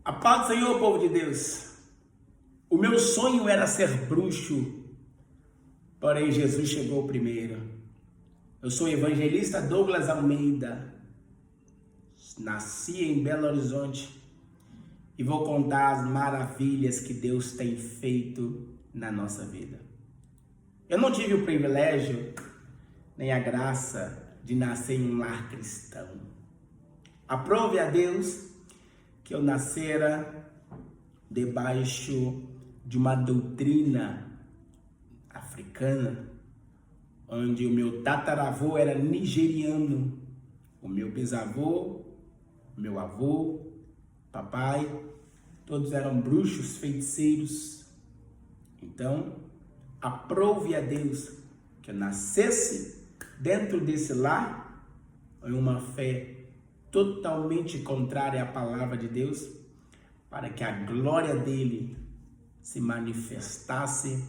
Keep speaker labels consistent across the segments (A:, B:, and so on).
A: A paz do Senhor, povo de Deus. O meu sonho era ser bruxo, porém Jesus chegou primeiro. Eu sou o evangelista Douglas Almeida, nasci em Belo Horizonte e vou contar as maravilhas que Deus tem feito na nossa vida. Eu não tive o privilégio nem a graça de nascer em um lar cristão. Aprove a Deus que eu nascera debaixo de uma doutrina africana, onde o meu tataravô era nigeriano, o meu bisavô, meu avô, papai, todos eram bruxos, feiticeiros. Então, aprove a Deus que eu nascesse dentro desse lar, em uma fé totalmente contrária à palavra de Deus, para que a glória dele se manifestasse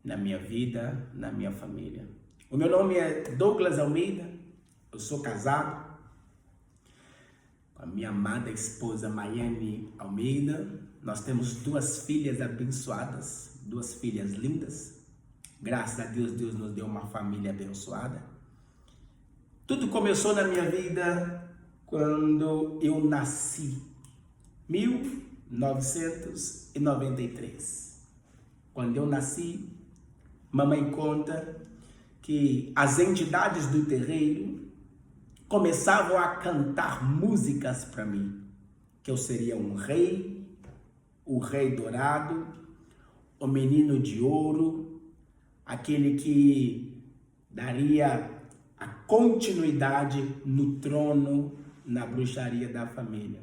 A: na minha vida, na minha família. O meu nome é Douglas Almeida, eu sou casado com a minha amada esposa Maiane Almeida. Nós temos duas filhas abençoadas, duas filhas lindas. Graças a Deus, Deus nos deu uma família abençoada. Tudo começou na minha vida quando eu nasci, 1993. Quando eu nasci, mamãe conta que as entidades do terreiro começavam a cantar músicas para mim, que eu seria um rei, o rei dourado, o menino de ouro, aquele que daria a continuidade no trono, na bruxaria da família.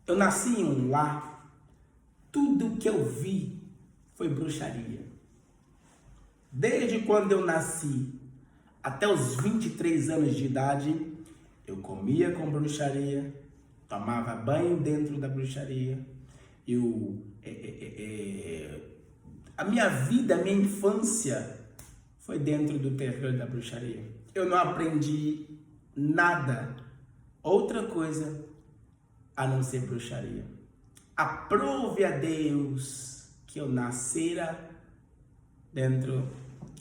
A: Eu nasci em um lar, tudo que eu vi foi bruxaria. Desde quando eu nasci até os 23 anos de idade, eu comia com bruxaria, tomava banho dentro da bruxaria. A minha vida, a minha infância foi dentro do terreiro da bruxaria. Eu não aprendi nada, outra coisa, a não ser bruxaria. Aprove a Deus que eu nascera dentro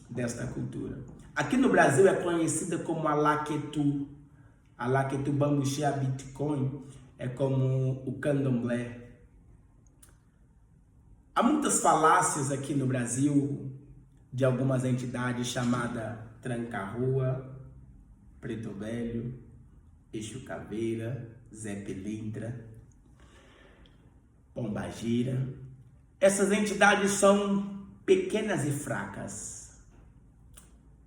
A: desta cultura. Aqui no Brasil é conhecida como Alaquetu. Alaquetu Bambuxia Bitcoin é como o candomblé. Há muitas falácias aqui no Brasil de algumas entidades chamadas Tranca-Rua, Preto Velho, Exu Caveira, Zé Pilintra, Pombagira. Essas entidades são pequenas e fracas.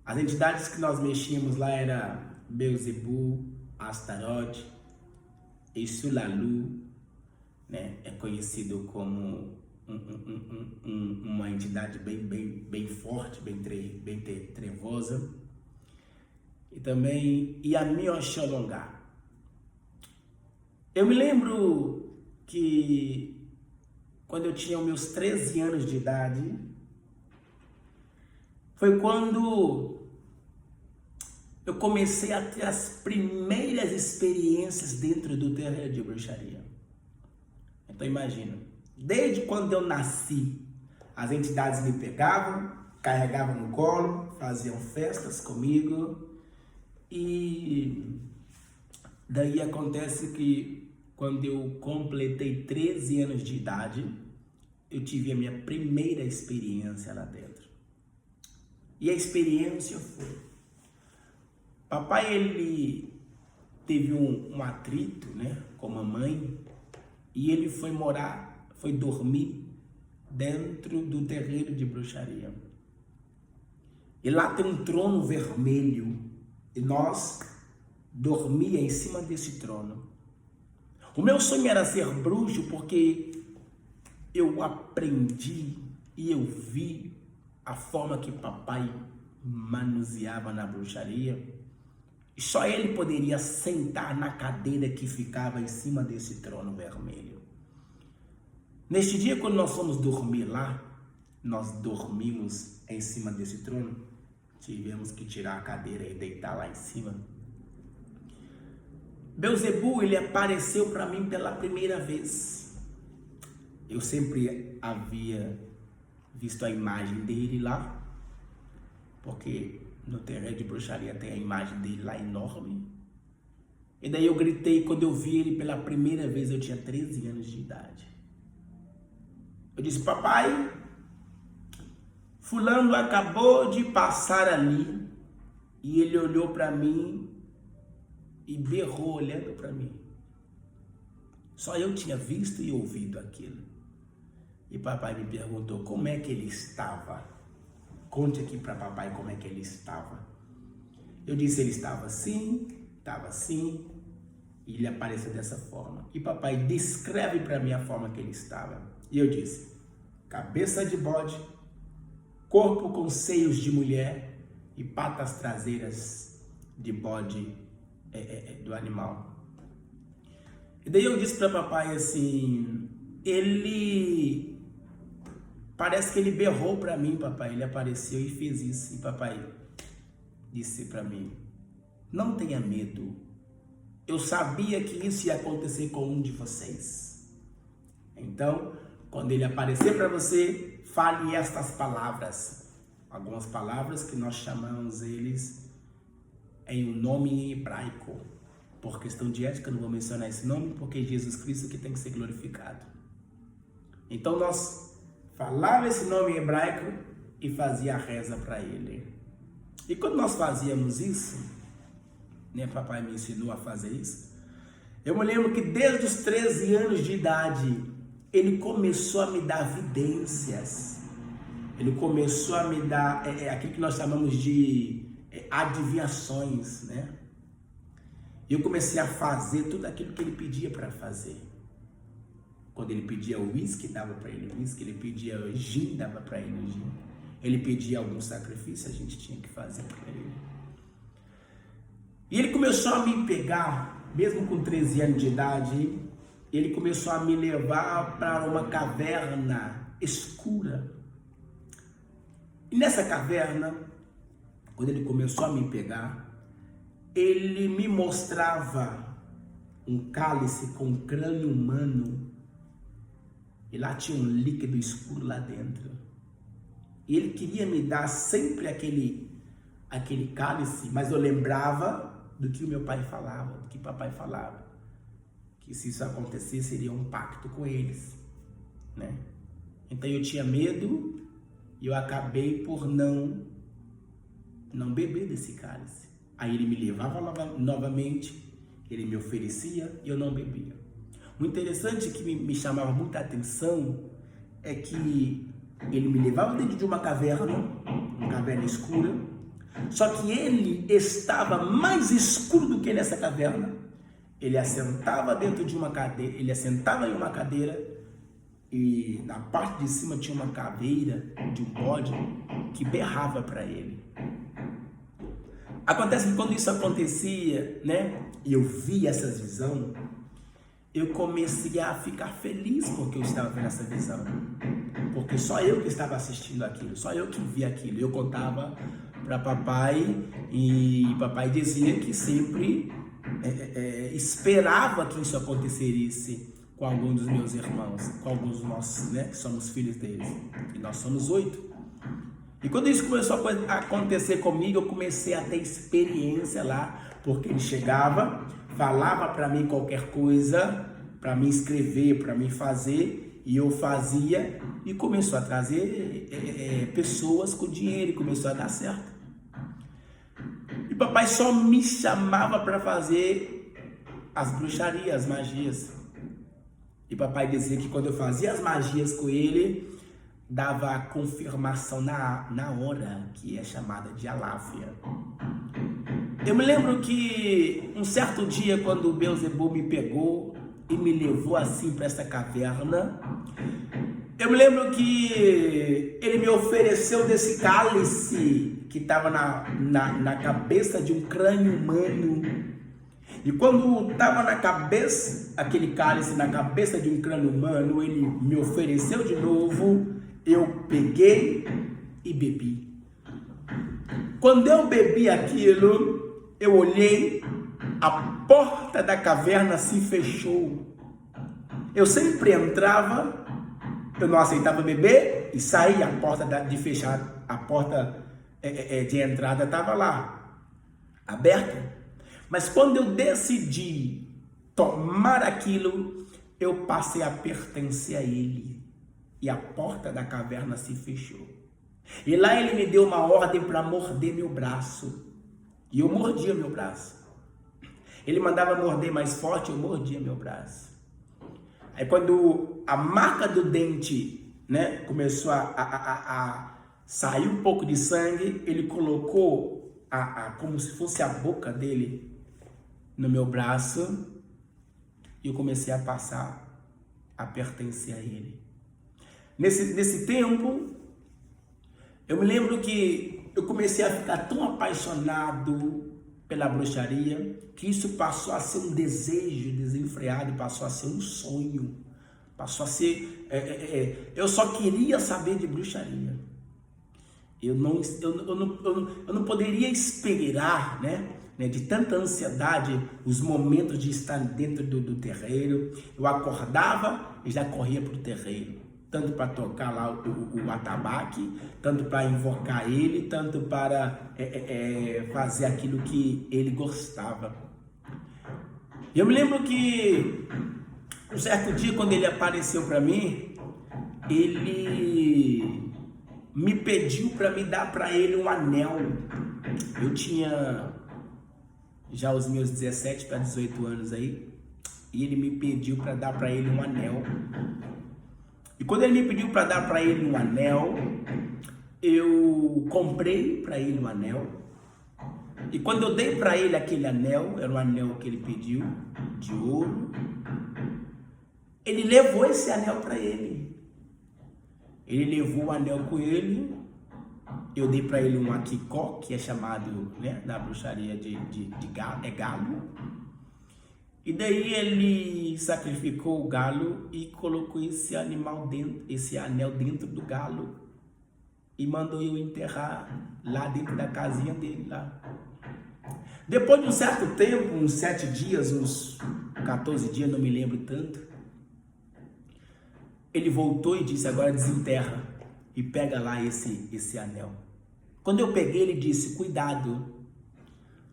A: As entidades que nós mexíamos lá eram Beelzebu, Astarote, Exu Lalu, né? É conhecido como uma entidade bem forte, bem trevosa. E também Yami Oxolongá. Eu me lembro que quando eu tinha meus 13 anos de idade, foi quando eu comecei a ter as primeiras experiências dentro do terreiro de bruxaria. Então imagina, desde quando eu nasci, as entidades me pegavam, carregavam no colo, faziam festas comigo. E daí acontece que quando eu completei 13 anos de idade, eu tive a minha primeira experiência lá dentro. E a experiência foi: papai, ele teve um atrito, né, com a mamãe, e ele foi dormir dentro do terreiro de bruxaria. E lá tem um trono vermelho, e nós dormia em cima desse trono. O meu sonho era ser bruxo porque eu aprendi e eu vi a forma que papai manuseava na bruxaria. E só ele poderia sentar na cadeira que ficava em cima desse trono vermelho. Neste dia, quando nós fomos dormir lá, nós dormimos em cima desse trono. Tivemos que tirar a cadeira e deitar lá em cima. Beelzebul, ele apareceu para mim pela primeira vez. Eu sempre havia visto a imagem dele lá, porque no terreiro de bruxaria tem a imagem dele lá enorme. E daí eu gritei quando eu vi ele pela primeira vez, eu tinha 13 anos de idade. Eu disse: papai, fulano acabou de passar ali. E ele olhou para mim e berrou olhando para mim. Só eu tinha visto e ouvido aquilo. E papai me perguntou como é que ele estava. Conte aqui para papai como é que ele estava. Eu disse: ele estava assim, e ele apareceu dessa forma. E papai descreve para mim a forma que ele estava. E eu disse: cabeça de bode, corpo com seios de mulher e patas traseiras de bode do animal. E daí eu disse para papai assim, parece que ele berrou para mim, papai. Ele apareceu e fez isso. E papai disse para mim: não tenha medo. Eu sabia que isso ia acontecer com um de vocês. Então, quando ele aparecer para você, fale estas palavras. Algumas palavras que nós chamamos eles em um nome em hebraico. Por questão de ética, eu não vou mencionar esse nome, porque é Jesus Cristo que tem que ser glorificado. Então, nós falávamos esse nome em hebraico e fazia a reza para ele. E quando nós fazíamos isso, né, papai me ensinou a fazer isso, eu me lembro que desde os 13 anos de idade, ele começou a me dar vidências. Ele começou a me dar aquilo que nós chamamos de adivinhações, né? E eu comecei a fazer tudo aquilo que ele pedia para fazer. Quando ele pedia uísque, dava para ele uísque. Ele pedia gin, dava para ele gin. Ele pedia algum sacrifício, a gente tinha que fazer para ele. E ele começou a me pegar, mesmo com 13 anos de idade, ele começou a me levar para uma caverna escura. E nessa caverna, quando ele começou a me pegar, ele me mostrava um cálice com um crânio humano. E lá tinha um líquido escuro lá dentro. E ele queria me dar sempre aquele cálice, mas eu lembrava do que o meu pai falava, do que papai falava. Que se isso acontecesse, seria um pacto com eles, né? Então eu tinha medo e eu acabei por não beber desse cálice. Aí ele me levava novamente, ele me oferecia e eu não bebia. O interessante que me chamava muita atenção é que ele me levava dentro de uma caverna escura, só que ele estava mais escuro do que nessa caverna. Ele assentava dentro de uma cadeira, ele assentava em uma cadeira e na parte de cima tinha uma caveira de um bode que berrava para ele. Acontece que quando isso acontecia, né, e eu via essa visão, eu comecei a ficar feliz porque eu estava vendo essa visão. Porque só eu que estava assistindo aquilo, só eu que via aquilo. Eu contava para papai e papai dizia que sempre esperava que isso acontecesse com algum dos meus irmãos, com alguns de nós, né, que somos filhos deles. E nós somos 8. E quando isso começou a acontecer comigo, eu comecei a ter experiência lá, porque ele chegava, falava para mim qualquer coisa, para mim escrever, para mim fazer, e eu fazia, e começou a trazer pessoas com dinheiro, e começou a dar certo. E papai só me chamava para fazer as bruxarias, as magias. E papai dizia que quando eu fazia as magias com ele, dava a confirmação na hora, que é chamada de aláfia. Eu me lembro que um certo dia, quando o Beelzebul me pegou e me levou assim para essa caverna, eu me lembro que ele me ofereceu desse cálice que estava na cabeça de um crânio humano. E quando estava na cabeça, aquele cálice na cabeça de um crânio humano, ele me ofereceu de novo. Eu peguei e bebi. Quando eu bebi aquilo, eu olhei, a porta da caverna se fechou. Eu sempre entrava, eu não aceitava beber e saía, a porta de fechar, a porta de entrada estava lá, aberta. Mas quando eu decidi tomar aquilo, eu passei a pertencer a ele. E a porta da caverna se fechou. E lá ele me deu uma ordem para morder meu braço. E eu mordia meu braço. Ele mandava morder mais forte, eu mordia meu braço. Aí quando a marca do dente, né, começou a sair um pouco de sangue, ele colocou como se fosse a boca dele no meu braço. E eu comecei a passar a pertencer a ele. Nesse tempo, eu me lembro que eu comecei a ficar tão apaixonado pela bruxaria, que isso passou a ser um desejo desenfreado, passou a ser um sonho, passou a ser... eu só queria saber de bruxaria. Eu não poderia esperar, né, de tanta ansiedade, os momentos de estar dentro do terreiro. Eu acordava e já corria para o terreiro. Tanto para tocar lá o atabaque, tanto para invocar ele, tanto para fazer aquilo que ele gostava. Eu me lembro que um certo dia, quando ele apareceu para mim, ele me pediu para me dar para ele um anel. Eu tinha já os meus 17 para 18 anos aí, e ele me pediu para dar para ele um anel. E quando ele me pediu para dar para ele um anel, eu comprei para ele um anel. E quando eu dei para ele aquele anel, era o anel que ele pediu, de ouro, ele levou esse anel para ele. Ele levou o anel com ele. Eu dei para ele um aquicó, que é chamado, né, na bruxaria de galo, galo. E daí ele sacrificou o galo e colocou esse anel dentro do galo e mandou eu enterrar lá dentro da casinha dele lá. Depois de um certo tempo, uns 7 dias, uns 14 dias, não me lembro tanto, ele voltou e disse: agora desenterra e pega lá esse anel. Quando eu peguei, ele disse: cuidado.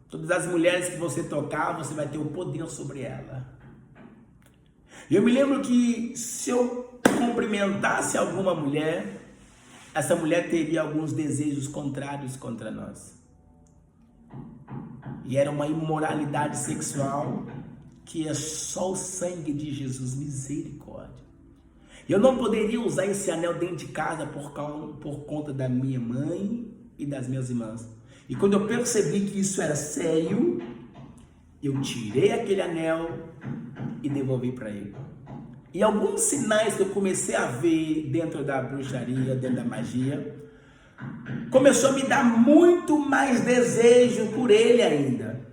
A: Todas as mulheres que você tocar, você vai ter o poder sobre ela. E eu me lembro que se eu cumprimentasse alguma mulher, essa mulher teria alguns desejos contrários contra nós. E era uma imoralidade sexual que é só o sangue de Jesus, misericórdia. Eu não poderia usar esse anel dentro de casa por conta da minha mãe e das minhas irmãs. E quando eu percebi que isso era sério, eu tirei aquele anel e devolvi para ele. E alguns sinais que eu comecei a ver dentro da bruxaria, dentro da magia, começou a me dar muito mais desejo por ele ainda.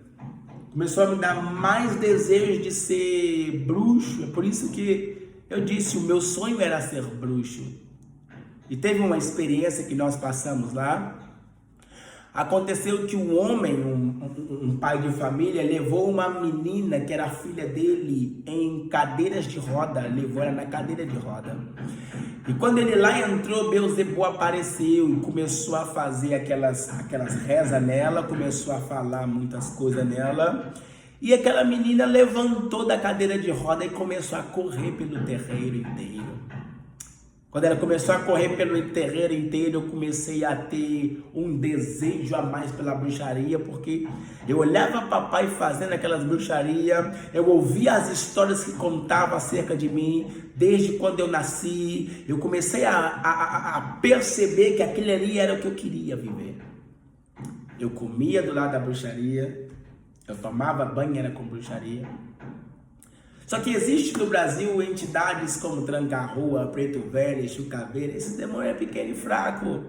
A: Começou a me dar mais desejo de ser bruxo. É por isso que eu disse, o meu sonho era ser bruxo. E teve uma experiência que nós passamos lá. Aconteceu que um homem, um pai de família, levou uma menina que era filha dele em cadeiras de roda, levou ela na cadeira de roda. E quando ele lá entrou, Beelzebub apareceu e começou a fazer aquelas rezas nela, começou a falar muitas coisas nela. E aquela menina levantou da cadeira de roda e começou a correr pelo terreiro inteiro. Quando ela começou a correr pelo terreiro inteiro, eu comecei a ter um desejo a mais pela bruxaria, porque eu olhava papai fazendo aquelas bruxarias, eu ouvia as histórias que contavam acerca de mim, desde quando eu nasci. Eu comecei a perceber que aquilo ali era o que eu queria viver. Eu comia do lado da bruxaria, eu tomava banho, era com bruxaria. Só que existe no Brasil entidades como Tranca-Rua, Preto Velho, Chucaveira. Esse demônio é pequeno e fraco.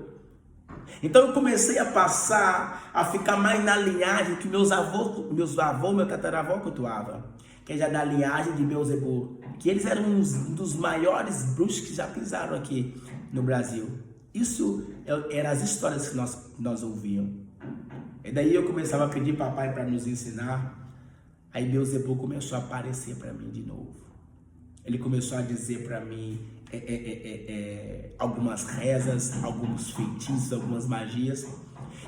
A: Então eu comecei a passar, a ficar mais na linhagem que meu tataravô cultuava, que é já da linhagem de Beelzebub, que eles eram um dos maiores bruxos que já pisaram aqui no Brasil. Isso eram as histórias que nós ouvíamos. E daí eu começava a pedir papai para nos ensinar Aí Beelzebub começou a aparecer para mim de novo. Ele começou a dizer para mim algumas rezas, alguns feitiços, algumas magias.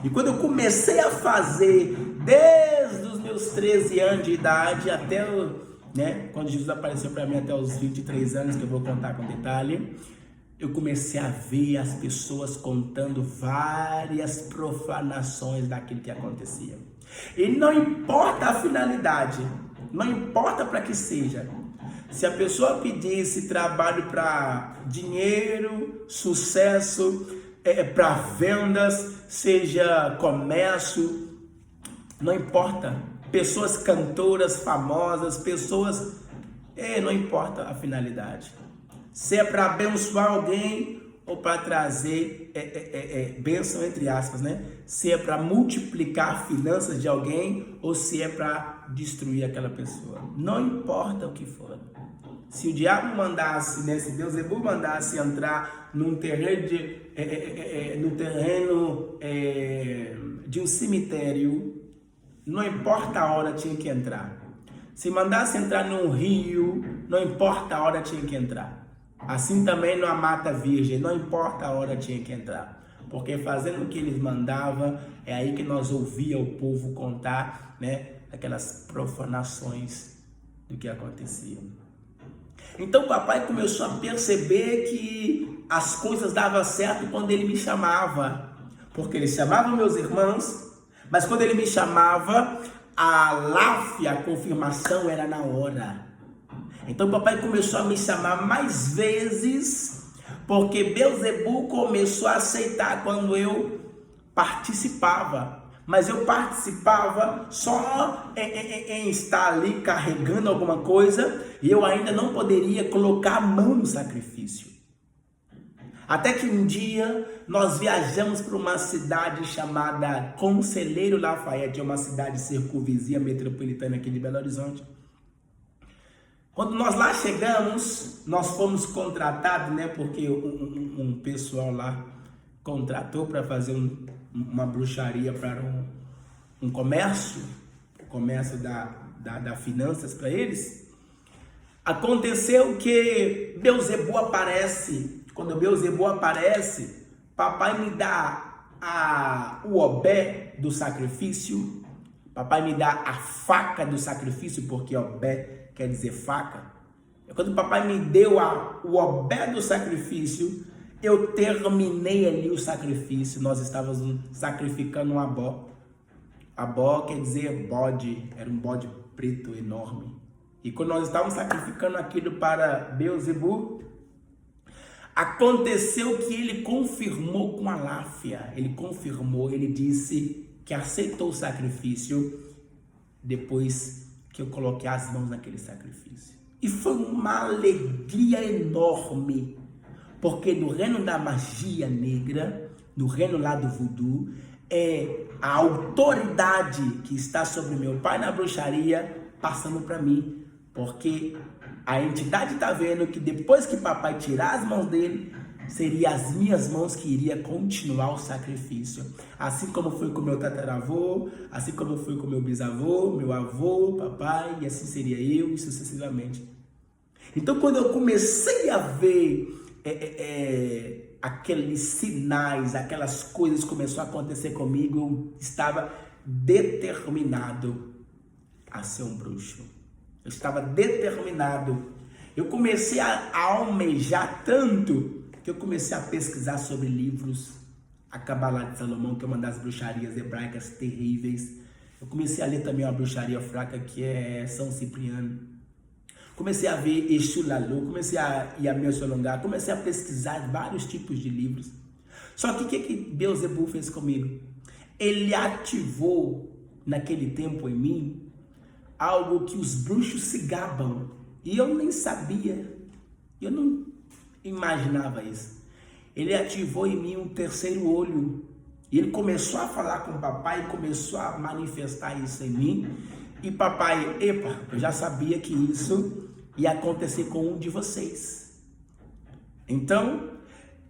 A: E quando eu comecei a fazer, desde os meus 13 anos de idade até, quando Jesus apareceu para mim até os 23 anos, que eu vou contar com detalhe, eu comecei a ver as pessoas contando várias profanações daquilo que acontecia. E não importa a finalidade, não importa para que seja. Se a pessoa pedisse trabalho para dinheiro, sucesso, para vendas, seja comércio, não importa. Pessoas cantoras famosas, pessoas... não importa a finalidade. Se é para abençoar alguém ou para trazer bênção entre aspas, né? Se é para multiplicar finanças de alguém ou se é para destruir aquela pessoa. Não importa o que for. Se o diabo mandasse, se Beelzebub mandasse entrar num terreno de um cemitério, não importa a hora, tinha que entrar. Se mandasse entrar num rio, não importa a hora, tinha que entrar. Assim também numa mata virgem, não importa a hora, tinha que entrar. Porque fazendo o que eles mandavam, é aí que nós ouvia o povo contar, aquelas profanações do que acontecia. Então o papai começou a perceber que as coisas davam certo quando ele me chamava. Porque ele chamava meus irmãos, mas quando ele me chamava, a láfia, a confirmação era na hora. Então o papai começou a me chamar mais vezes, porque Beelzebub começou a aceitar quando eu participava. Mas eu participava só em estar ali carregando alguma coisa e eu ainda não poderia colocar a mão no sacrifício. Até que um dia nós viajamos para uma cidade chamada Conselheiro Lafayette, uma cidade circunvizinha metropolitana aqui de Belo Horizonte. Quando nós lá chegamos, nós fomos contratados, porque um pessoal lá contratou para fazer uma bruxaria para um comércio, o comércio da finanças para eles. Aconteceu que Beelzebub aparece. Quando Beelzebub aparece, papai me dá o obé do sacrifício, papai me dá a faca do sacrifício, porque obé quer dizer faca. Quando o papai me deu o obé do sacrifício, eu terminei ali o sacrifício. Nós estávamos sacrificando um abó. Abó quer dizer bode, era um bode preto enorme. E quando nós estávamos sacrificando aquilo para Beelzebub, aconteceu que ele confirmou com a láfia. Ele confirmou, ele disse que aceitou o sacrifício depois que eu coloquei as mãos naquele sacrifício. E foi uma alegria enorme. Porque no reino da magia negra, no reino lá do voodoo, é a autoridade que está sobre meu pai na bruxaria passando para mim. Porque a entidade está vendo que depois que papai tirar as mãos dele, seriam as minhas mãos que iria continuar o sacrifício. Assim como foi com meu tataravô, assim como foi com meu bisavô, meu avô, papai, e assim seria eu e sucessivamente. Então quando eu comecei a ver aqueles sinais, aquelas coisas começaram a acontecer comigo, eu estava determinado a ser um bruxo. Eu estava determinado. Eu comecei a almejar tanto que eu comecei a pesquisar sobre livros, a Cabalá de Salomão, que é uma das bruxarias hebraicas terríveis. Eu comecei a ler também uma bruxaria fraca que é São Cipriano. Comecei a ver Exu Lalu, comecei a ir a Mesolongar, comecei a pesquisar vários tipos de livros. Só que o que Beelzebub fez comigo? Ele ativou naquele tempo em mim algo que os bruxos se gabam. E eu nem sabia, eu não imaginava isso. Ele ativou em mim um terceiro olho. E ele começou a falar com o papai, começou a manifestar isso em mim. E papai, eu já sabia que isso ia acontecer com um de vocês. Então,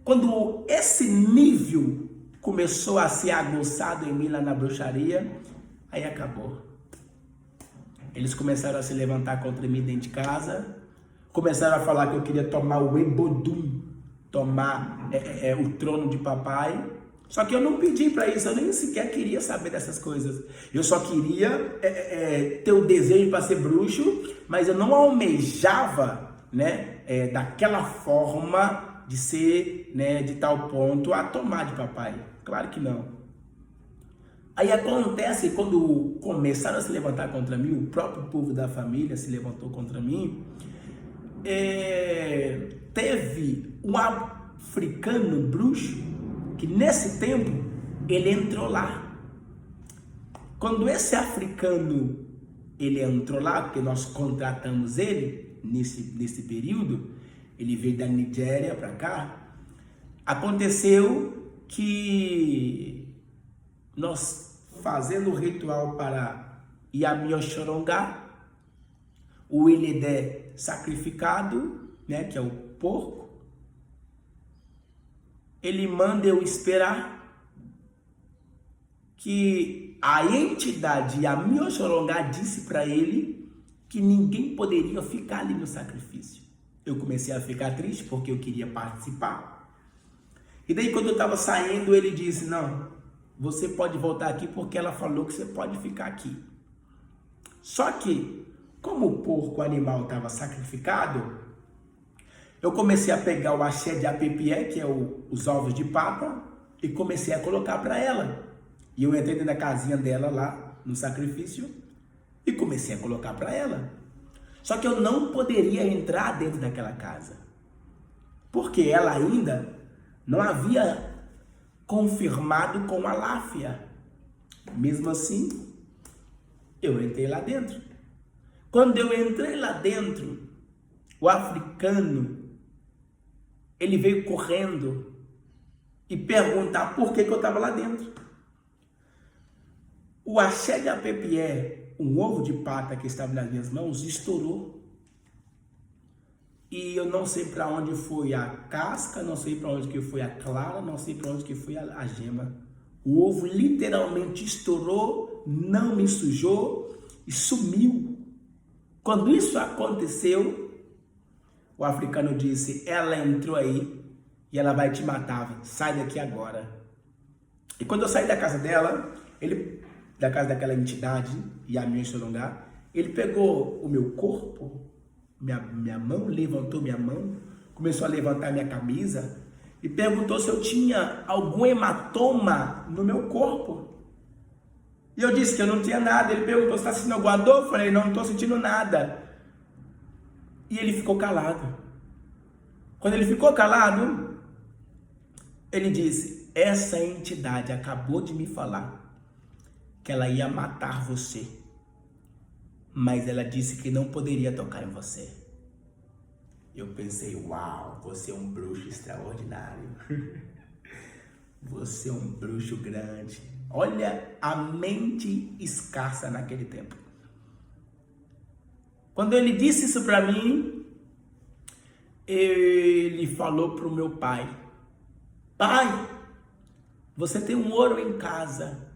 A: quando esse nível começou a ser aguçado em mim lá na bruxaria, aí acabou. Eles começaram a se levantar contra mim dentro de casa, começaram a falar que eu queria tomar o Ebodum, tomar o trono de papai. Só que eu não pedi para isso, eu nem sequer queria saber dessas coisas. Eu só queria ter o desejo para ser bruxo, mas eu não almejava, né, daquela forma de ser, né, de tal ponto a tomar de papai. Claro que não. Aí acontece que quando começaram a se levantar contra mim, o próprio povo da família se levantou contra mim, teve um africano bruxo que nesse tempo ele entrou lá. Quando esse africano ele entrou lá, porque nós contratamos ele nesse período, ele veio da Nigéria para cá, aconteceu que nós fazendo o ritual para Yami-Oxorongá, o Iledé sacrificado, né, que é o porco, ele manda eu esperar que a entidade Yami-Oxorongá disse para ele que ninguém poderia ficar ali no sacrifício. Eu comecei a ficar triste porque eu queria participar. E daí quando eu estava saindo, ele disse, não, você pode voltar aqui porque ela falou que você pode ficar aqui. Só que, como o porco animal estava sacrificado, eu comecei a pegar o axé de apepié, que é os ovos de papa, e comecei a colocar para ela. E eu entrei dentro da casinha dela lá, no sacrifício, e comecei a colocar para ela. Só que eu não poderia entrar dentro daquela casa, porque ela ainda não havia confirmado com a Láfia. Mesmo assim, eu entrei lá dentro. Quando eu entrei lá dentro, o africano, ele veio correndo e perguntar por que eu estava lá dentro. O axé de apepié, um ovo de pata que estava nas minhas mãos, estourou. E eu não sei para onde foi a casca, não sei para onde que foi a clara, não sei para onde que foi a gema. O ovo literalmente estourou, não me sujou e sumiu. Quando isso aconteceu, o africano disse, ela entrou aí e ela vai te matar, sai daqui agora. E quando eu saí da casa dela, da casa daquela entidade, Yami-Oxorongá, ele pegou o meu corpo, minha mão, levantou minha mão, começou a levantar minha camisa e perguntou se eu tinha algum hematoma no meu corpo. E eu disse que eu não tinha nada. Ele perguntou, você está sentindo alguma dor? Eu falei, não estou sentindo nada. E ele ficou calado. Quando ele ficou calado, ele disse, essa entidade acabou de me falar que ela ia matar você, mas ela disse que não poderia tocar em você. Eu pensei, uau, você é um bruxo extraordinário. Você é um bruxo grande. Olha a mente escassa naquele tempo. Quando ele disse isso para mim, ele falou para o meu pai, pai, você tem um ouro em casa,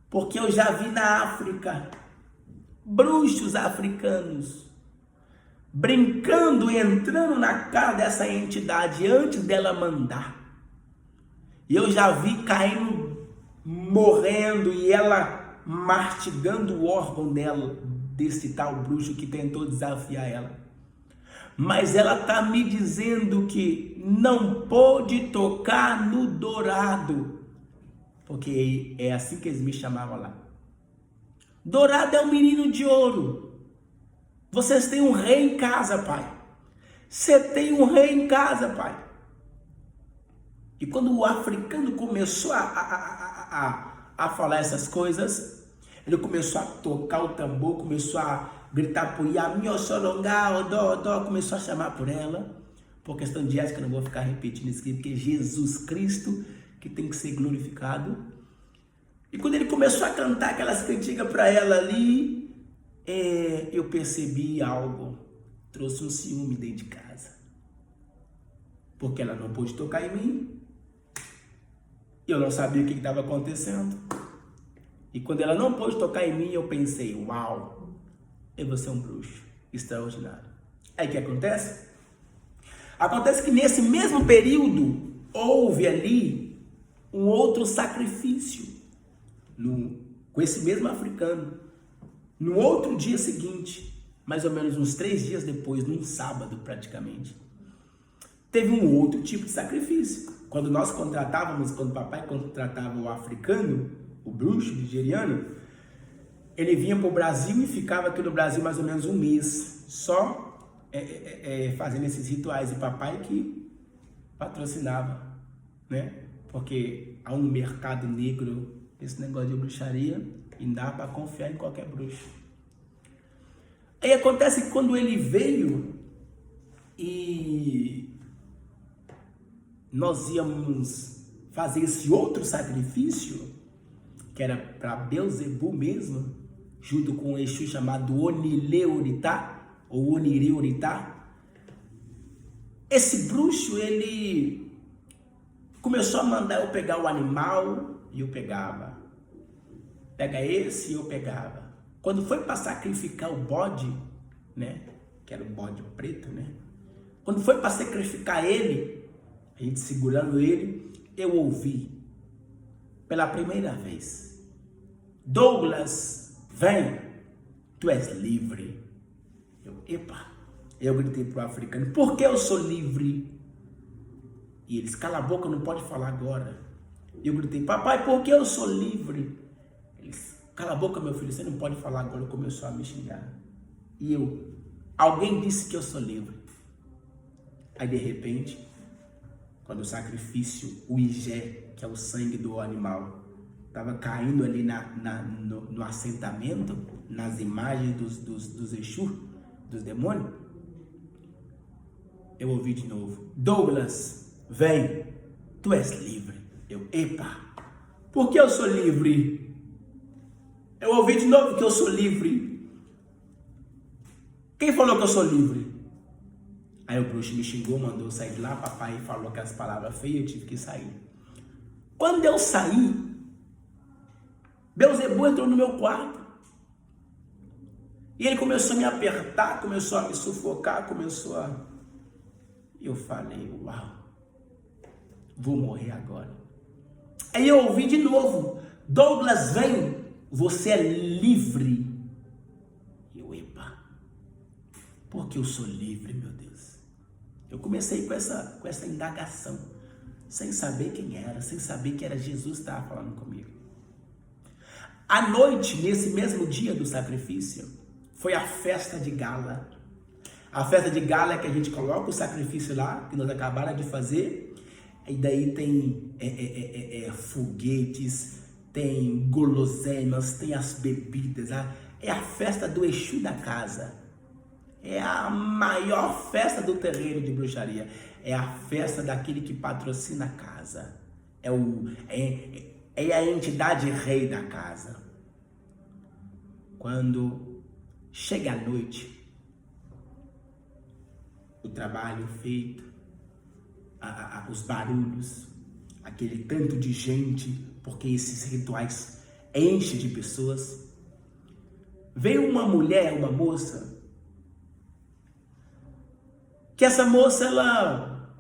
A: porque eu já vi na África bruxos africanos brincando e entrando na cara dessa entidade antes dela mandar. E eu já vi caindo, morrendo e ela mastigando o órgão dela, desse tal bruxo que tentou desafiar ela. Mas ela está me dizendo que não pôde tocar no dourado, porque é assim que eles me chamavam lá. Dourado é um menino de ouro. Vocês têm um rei em casa, pai. Você tem um rei em casa, pai. E quando o africano começou a falar essas coisas, ele começou a tocar o tambor, começou a gritar por Yami-Oxorongá, Odó, começou a chamar por ela. Por questão de ética, eu não vou ficar repetindo isso aqui, porque é Jesus Cristo que tem que ser glorificado. E quando ele começou a cantar aquelas cantigas para ela ali, eu percebi algo, trouxe um ciúme dentro de casa. Porque ela não pôde tocar em mim, eu não sabia o que estava acontecendo. E quando ela não pôde tocar em mim, eu pensei, uau, e você é um bruxo extraordinário. Aí o que acontece? Acontece que nesse mesmo período houve ali um outro sacrifício com esse mesmo africano. No outro dia seguinte, mais ou menos uns 3 dias depois, num sábado praticamente, teve um outro tipo de sacrifício. Quando o papai contratava o africano, o bruxo nigeriano, ele vinha para o Brasil e ficava aqui no Brasil mais ou menos um mês, só fazendo esses rituais. E papai que patrocinava, né? Porque há um mercado negro, esse negócio de bruxaria, e não dá para confiar em qualquer bruxo. Aí acontece que quando ele veio e nós íamos fazer esse outro sacrifício, que era para Belzebu mesmo, junto com um Exu chamado Onileurita, ou Onireurita, esse bruxo, ele começou a mandar eu pegar o animal, e eu pegava. Pega esse, e eu pegava. Quando foi para sacrificar o bode, né, que era o bode preto, né, quando foi para sacrificar ele, a gente segurando ele, eu ouvi, pela primeira vez, Douglas, vem, tu és livre. Eu gritei pro africano, por que eu sou livre? E eles, cala a boca, não pode falar agora. Eu gritei, papai, por que eu sou livre? Eles, cala a boca, meu filho, você não pode falar agora. Começou a me xingar. E eu, alguém disse que eu sou livre. Aí de repente, quando o sacrifício, o Ijé, que é o sangue do animal, estava caindo ali no assentamento, nas imagens dos Exu, dos demônios, eu ouvi de novo, Douglas, vem, tu és livre. Eu, epa, por que eu sou livre? Eu ouvi de novo que eu sou livre. Quem falou que eu sou livre? Aí o bruxo me xingou, mandou eu sair de lá, papai falou aquelas palavras feias, eu tive que sair. Quando eu saí, Belzebu entrou no meu quarto. E ele começou a me apertar, começou a me sufocar, Eu falei, uau, vou morrer agora. Aí eu ouvi de novo, Douglas, vem, você é livre. Eu, epa, porque eu sou livre, meu Deus. Eu comecei com essa indagação, sem saber quem era, sem saber que era Jesus que estava falando comigo. À noite, nesse mesmo dia do sacrifício, foi a festa de gala. A festa de gala é que a gente coloca o sacrifício lá, que nós acabaram de fazer, e daí tem foguetes, tem guloseimas, tem as bebidas. É a festa do Exu da casa. É a maior festa do terreiro de bruxaria. É a festa daquele que patrocina a casa. É a entidade rei da casa. Quando chega a noite, o trabalho feito, os barulhos, aquele tanto de gente, porque esses rituais enchem de pessoas. Veio uma mulher, uma moça, que essa moça, ela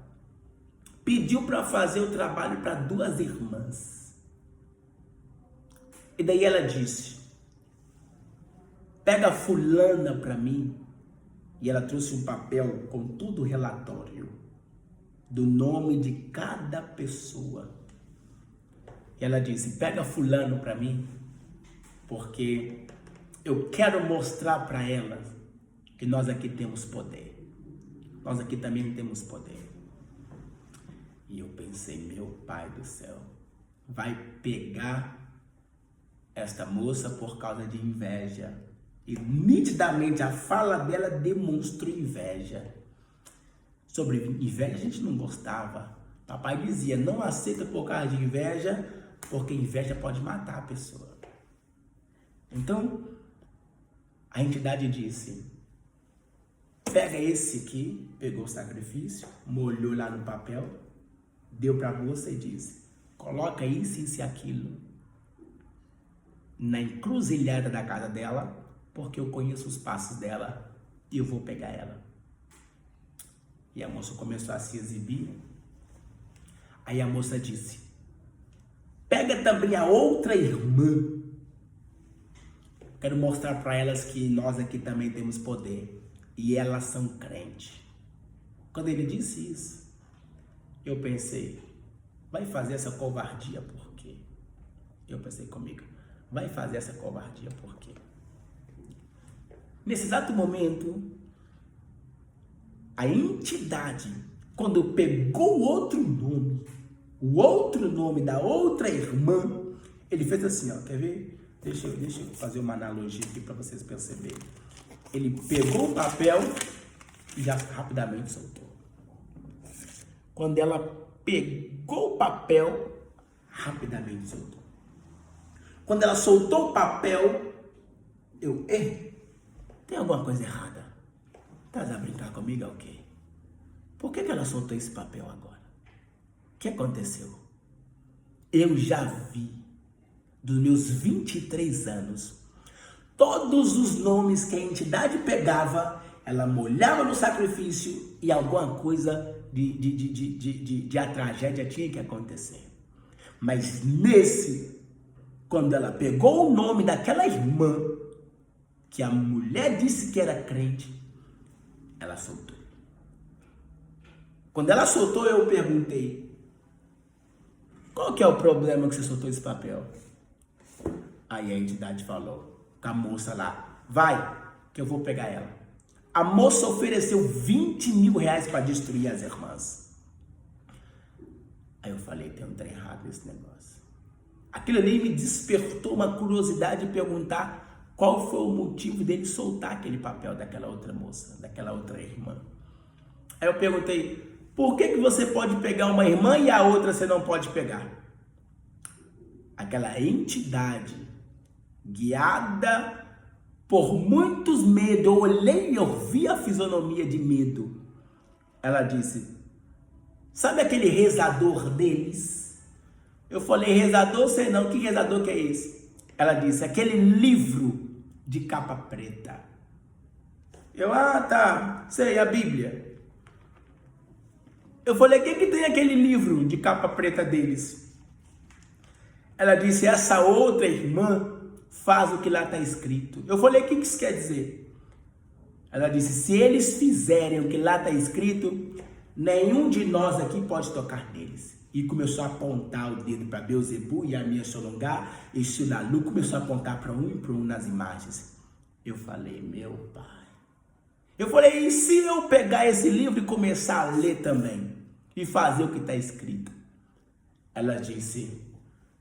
A: pediu para fazer o trabalho para 2 irmãs. E daí ela disse, pega fulana para mim. E ela trouxe um papel com todo o relatório do nome de cada pessoa. E ela disse, pega fulano para mim, porque eu quero mostrar para elas que nós aqui temos poder. Nós aqui também temos poder. E eu pensei, meu pai do céu, vai pegar esta moça por causa de inveja. E nitidamente a fala dela demonstrou inveja. Sobre inveja a gente não gostava. Papai dizia, não aceita por causa de inveja, porque inveja pode matar a pessoa. Então, a entidade disse, pega esse aqui, pegou o sacrifício, molhou lá no papel, deu para a moça e disse, coloca isso e aquilo na encruzilhada da casa dela, porque eu conheço os passos dela e eu vou pegar ela. E a moça começou a se exibir. Aí a moça disse: pega também a outra irmã. Quero mostrar para elas que nós aqui também temos poder. E elas são crentes. Quando ele disse isso, eu pensei: vai fazer essa covardia por quê? Eu pensei comigo: vai fazer essa covardia por quê? Nesse exato momento, a entidade, quando pegou o outro nome da outra irmã, ele fez assim, ó, quer ver? Deixa eu fazer uma analogia aqui para vocês perceberem. Ele pegou o papel e já rapidamente soltou. Quando ela pegou o papel, rapidamente soltou. Quando ela soltou o papel, tem alguma coisa errada. Estás a brincar comigo ou quê? Por que ela soltou esse papel agora? O que aconteceu? Eu já vi, dos meus 23 anos, todos os nomes que a entidade pegava, ela molhava no sacrifício e alguma coisa de a tragédia tinha que acontecer. Mas nesse, quando ela pegou o nome daquela irmã, que a mulher disse que era crente, ela soltou. Quando ela soltou, eu perguntei: qual que é o problema que você soltou esse papel? Aí a entidade falou com a moça lá: vai, que eu vou pegar ela. A moça ofereceu 20 mil reais para destruir as irmãs. Aí eu falei: tem um trem errado nesse negócio. Aquilo ali me despertou uma curiosidade de perguntar qual foi o motivo dele soltar aquele papel daquela outra moça, daquela outra irmã. Aí eu perguntei: por que você pode pegar uma irmã e a outra você não pode pegar? Aquela entidade, guiada por muitos medos, eu olhei e eu vi a fisionomia de medo. Ela disse: sabe aquele rezador deles? Eu falei: rezador, sei não, que rezador que é esse? Ela disse: aquele livro de capa preta. Eu: tá, sei, a Bíblia. Eu falei: o que tem aquele livro de capa preta deles? Ela disse: essa outra irmã faz o que lá está escrito. Eu falei: o que isso quer dizer? Ela disse: se eles fizerem o que lá está escrito, nenhum de nós aqui pode tocar neles. E começou a apontar o dedo para Beelzebub e a minha Solongá, e Xilalu começou a apontar para um e para um nas imagens. Eu falei: meu pai. Eu falei: e se eu pegar esse livro e começar a ler também? E fazer o que está escrito? Ela disse: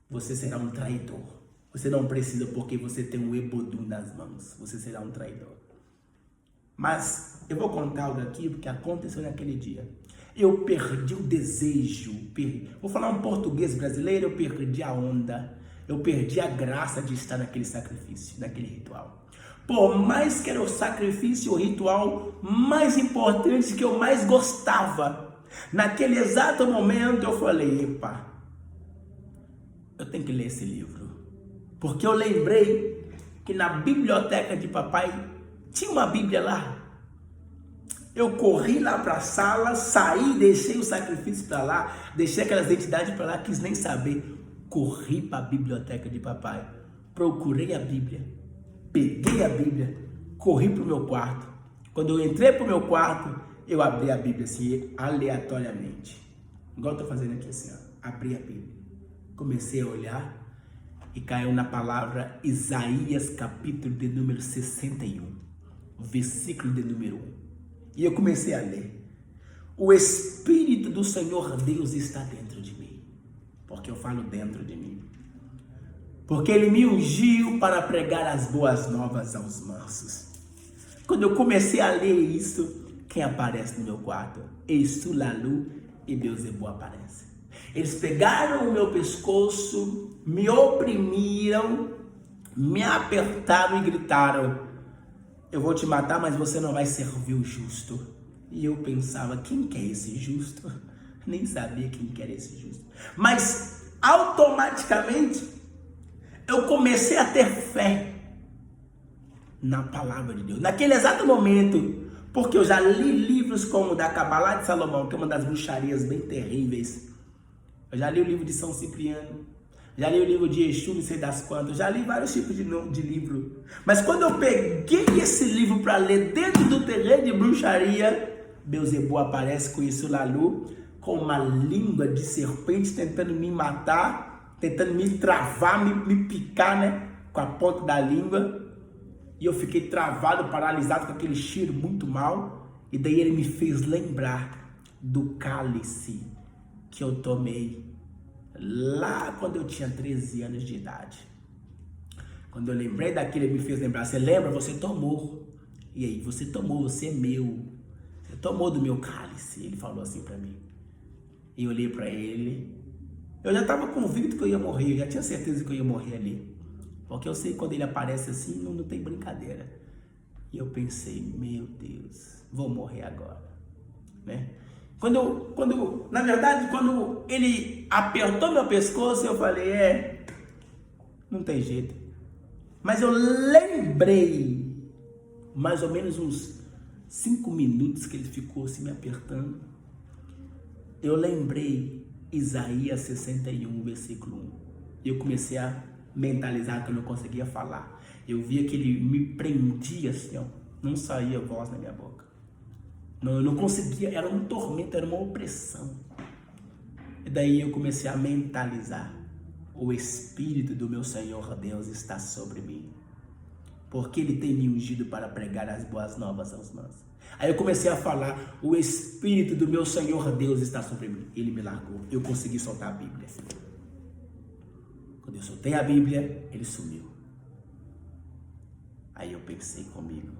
A: você será um traidor. Você não precisa, porque você tem um Ebodum nas mãos. Você será um traidor. Mas eu vou contar algo aqui, porque aconteceu naquele dia. Eu perdi o desejo. Vou falar um português brasileiro. Eu perdi a onda. Eu perdi a graça de estar naquele sacrifício, naquele ritual. Por mais que era o sacrifício, o ritual mais importante, que eu mais gostava, naquele exato momento eu falei: epa, eu tenho que ler esse livro. Porque eu lembrei que na biblioteca de papai tinha uma Bíblia lá. Eu corri lá para a sala, saí, deixei o sacrifício para lá, deixei aquelas entidades para lá, quis nem saber. Corri para a biblioteca de papai, procurei a Bíblia, peguei a Bíblia, corri para o meu quarto. Quando eu entrei para o meu quarto, eu abri a Bíblia assim, aleatoriamente. Igual eu estou fazendo aqui assim, ó. Abri a Bíblia. Comecei a olhar e caiu na palavra Isaías, capítulo de número 61, versículo de número 1. E eu comecei a ler: o Espírito do Senhor Deus está dentro de mim. Porque eu falo dentro de mim. Porque Ele me ungiu para pregar as boas novas aos mansos. Quando eu comecei a ler isso, quem aparece no meu quarto? Xilalu e Beelzebub aparecem. Eles pegaram o meu pescoço, me oprimiram, me apertaram e gritaram: eu vou te matar, mas você não vai servir o justo. E eu pensava: quem que é esse justo? Nem sabia quem que era esse justo. Mas automaticamente eu comecei a ter fé. na palavra de Deus. Naquele exato momento, porque eu já li livros como o da Cabalá de Salomão, que é uma das bruxarias bem terríveis. Eu já li o livro de São Cipriano, já li o livro de Exu, não sei das quantas, já li vários tipos de livro. Mas quando eu peguei esse livro para ler dentro do terreiro de bruxaria, Beelzebub aparece com isso Lalu, com uma língua de serpente tentando me matar, tentando me travar, me picar, né, com a ponta da língua. E eu fiquei travado, paralisado com aquele cheiro muito mal. E daí ele me fez lembrar do cálice que eu tomei lá quando eu tinha 13 anos de idade. Quando eu lembrei daquilo, ele me fez lembrar. Você lembra? Você tomou. E aí, você tomou, você é meu. Você tomou do meu cálice. Ele falou assim pra mim. E eu olhei pra ele. Eu já estava convicto que eu ia morrer. Eu já tinha certeza que eu ia morrer ali. Porque eu sei que quando ele aparece assim, não tem brincadeira. E eu pensei, meu Deus, vou morrer agora, né? Na verdade, quando ele apertou meu pescoço, eu falei, não tem jeito. Mas eu lembrei, mais ou menos uns 5 minutos que ele ficou assim me apertando. Eu lembrei Isaías 61, versículo 1. E eu comecei a mentalizar que eu não conseguia falar. Eu via que ele me prendia assim, ó, não saía voz na minha boca. Não, eu não conseguia, era um tormento, era uma opressão. E daí eu comecei a mentalizar. O Espírito do meu Senhor Deus está sobre mim, porque Ele tem me ungido para pregar as boas novas aos mansos. Aí eu comecei a falar, o Espírito do meu Senhor Deus está sobre mim. Ele me largou, eu consegui soltar a Bíblia. Quando eu soltei a Bíblia, ele sumiu. Aí eu pensei comigo,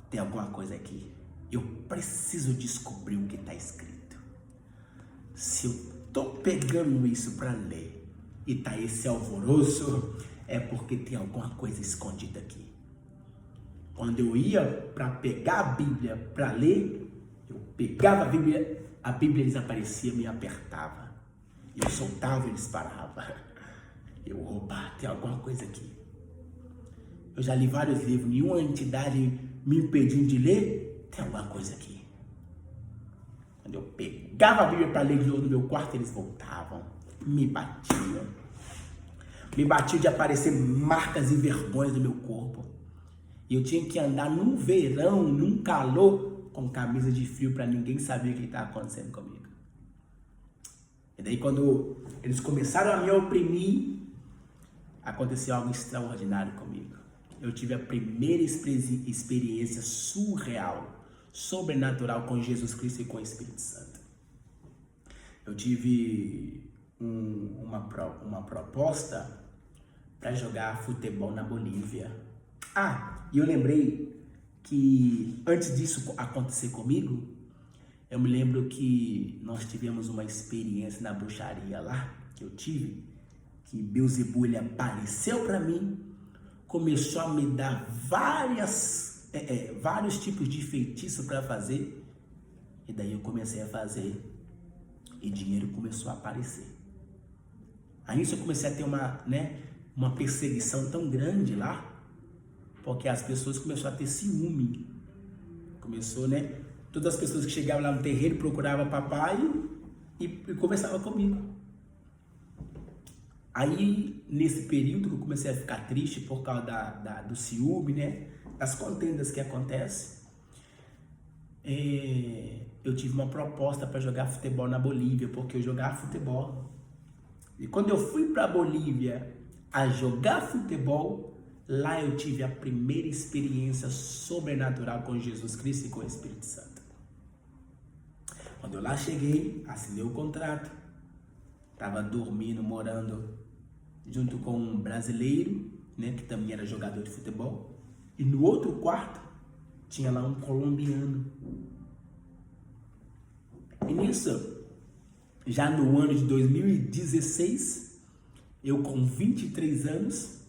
A: tem alguma coisa aqui. Eu preciso descobrir o que está escrito. Se eu estou pegando isso para ler e está esse alvoroço, é porque tem alguma coisa escondida aqui. Quando eu ia para pegar a Bíblia para ler, eu pegava a Bíblia desaparecia, me apertava. Eu soltava, eles paravam. Eu, opa, tem alguma coisa aqui. Eu já li vários livros, nenhuma entidade me impedindo de ler, tem alguma coisa aqui. Quando eu pegava a Bíblia para ler de novo no meu quarto, eles voltavam, me batiam. Me batiam de aparecer marcas e vergonhas no meu corpo. E eu tinha que andar num verão, num calor, com camisa de frio para ninguém saber o que estava acontecendo comigo. E daí quando eles começaram a me oprimir, aconteceu algo extraordinário comigo. Eu tive a primeira experiência surreal, sobrenatural com Jesus Cristo e com o Espírito Santo. Eu tive uma proposta para jogar futebol na Bolívia. E eu lembrei que antes disso acontecer comigo, eu me lembro que nós tivemos uma experiência na bruxaria lá, que eu tive, que Beelzebub ele apareceu para mim, começou a me dar vários tipos de feitiço para fazer, e daí eu comecei a fazer, e dinheiro começou a aparecer. Aí nisso eu comecei a ter uma perseguição tão grande lá, porque as pessoas começaram a ter ciúme. Começou, todas as pessoas que chegavam lá no terreiro procuravam papai e conversavam comigo. Aí, nesse período, eu comecei a ficar triste por causa do ciúme, das contendas que acontecem. Eu tive uma proposta para jogar futebol na Bolívia, porque eu jogava futebol. E quando eu fui para a Bolívia a jogar futebol, lá eu tive a primeira experiência sobrenatural com Jesus Cristo e com o Espírito Santo. Quando eu lá cheguei, assinei o contrato, estava dormindo, morando junto com um brasileiro, que também era jogador de futebol, e no outro quarto tinha lá um colombiano. E nisso, já no ano de 2016, eu com 23 anos,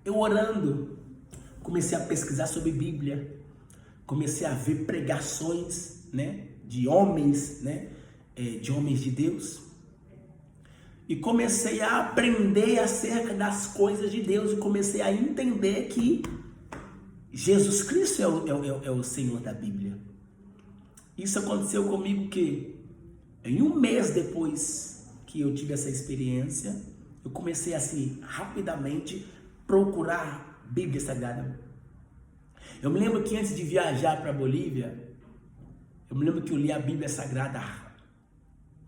A: eu orando, comecei a pesquisar sobre Bíblia, comecei a ver pregações, de homens, de homens de Deus, e comecei a aprender acerca das coisas de Deus, e comecei a entender que Jesus Cristo é o Senhor da Bíblia. Isso aconteceu comigo que em um mês depois que eu tive essa experiência, eu comecei assim, rapidamente, procurar Bíblia Sagrada. Eu me lembro que antes de viajar para a Bolívia, eu me lembro que eu li a Bíblia Sagrada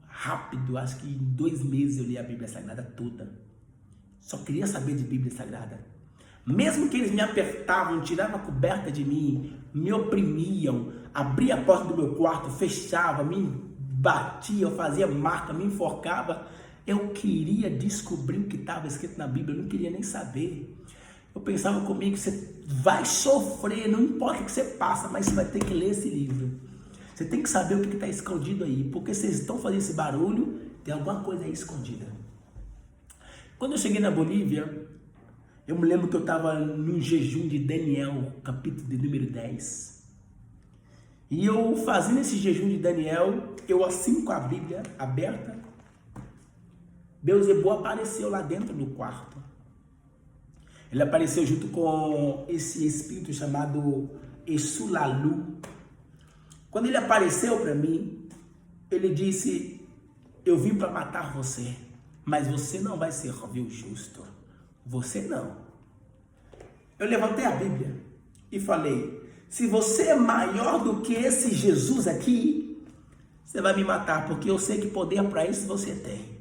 A: rápido, acho que em 2 meses eu li a Bíblia Sagrada toda. Só queria saber de Bíblia Sagrada. Mesmo que eles me apertavam, tiravam a coberta de mim, me oprimiam, abria a porta do meu quarto, fechava, me batia, eu fazia marca, me enforcava, eu queria descobrir o que estava escrito na Bíblia, eu não queria nem saber. Eu pensava comigo, você vai sofrer, não importa o que você passa, mas você vai ter que ler esse livro. Você tem que saber o que está escondido aí, porque vocês estão fazendo esse barulho, tem alguma coisa aí escondida. Quando eu cheguei na Bolívia, eu me lembro que eu estava num jejum de Daniel, capítulo de número 10. E eu fazendo esse jejum de Daniel, eu assim com a Bíblia aberta, Beelzebul apareceu lá dentro do quarto. Ele apareceu junto com esse espírito chamado Exulalu. Quando ele apareceu para mim, ele disse, eu vim para matar você, mas você não vai servir o justo. Você não. Eu levantei a Bíblia e falei, se você é maior do que esse Jesus aqui, você vai me matar, porque eu sei que poder para isso você tem.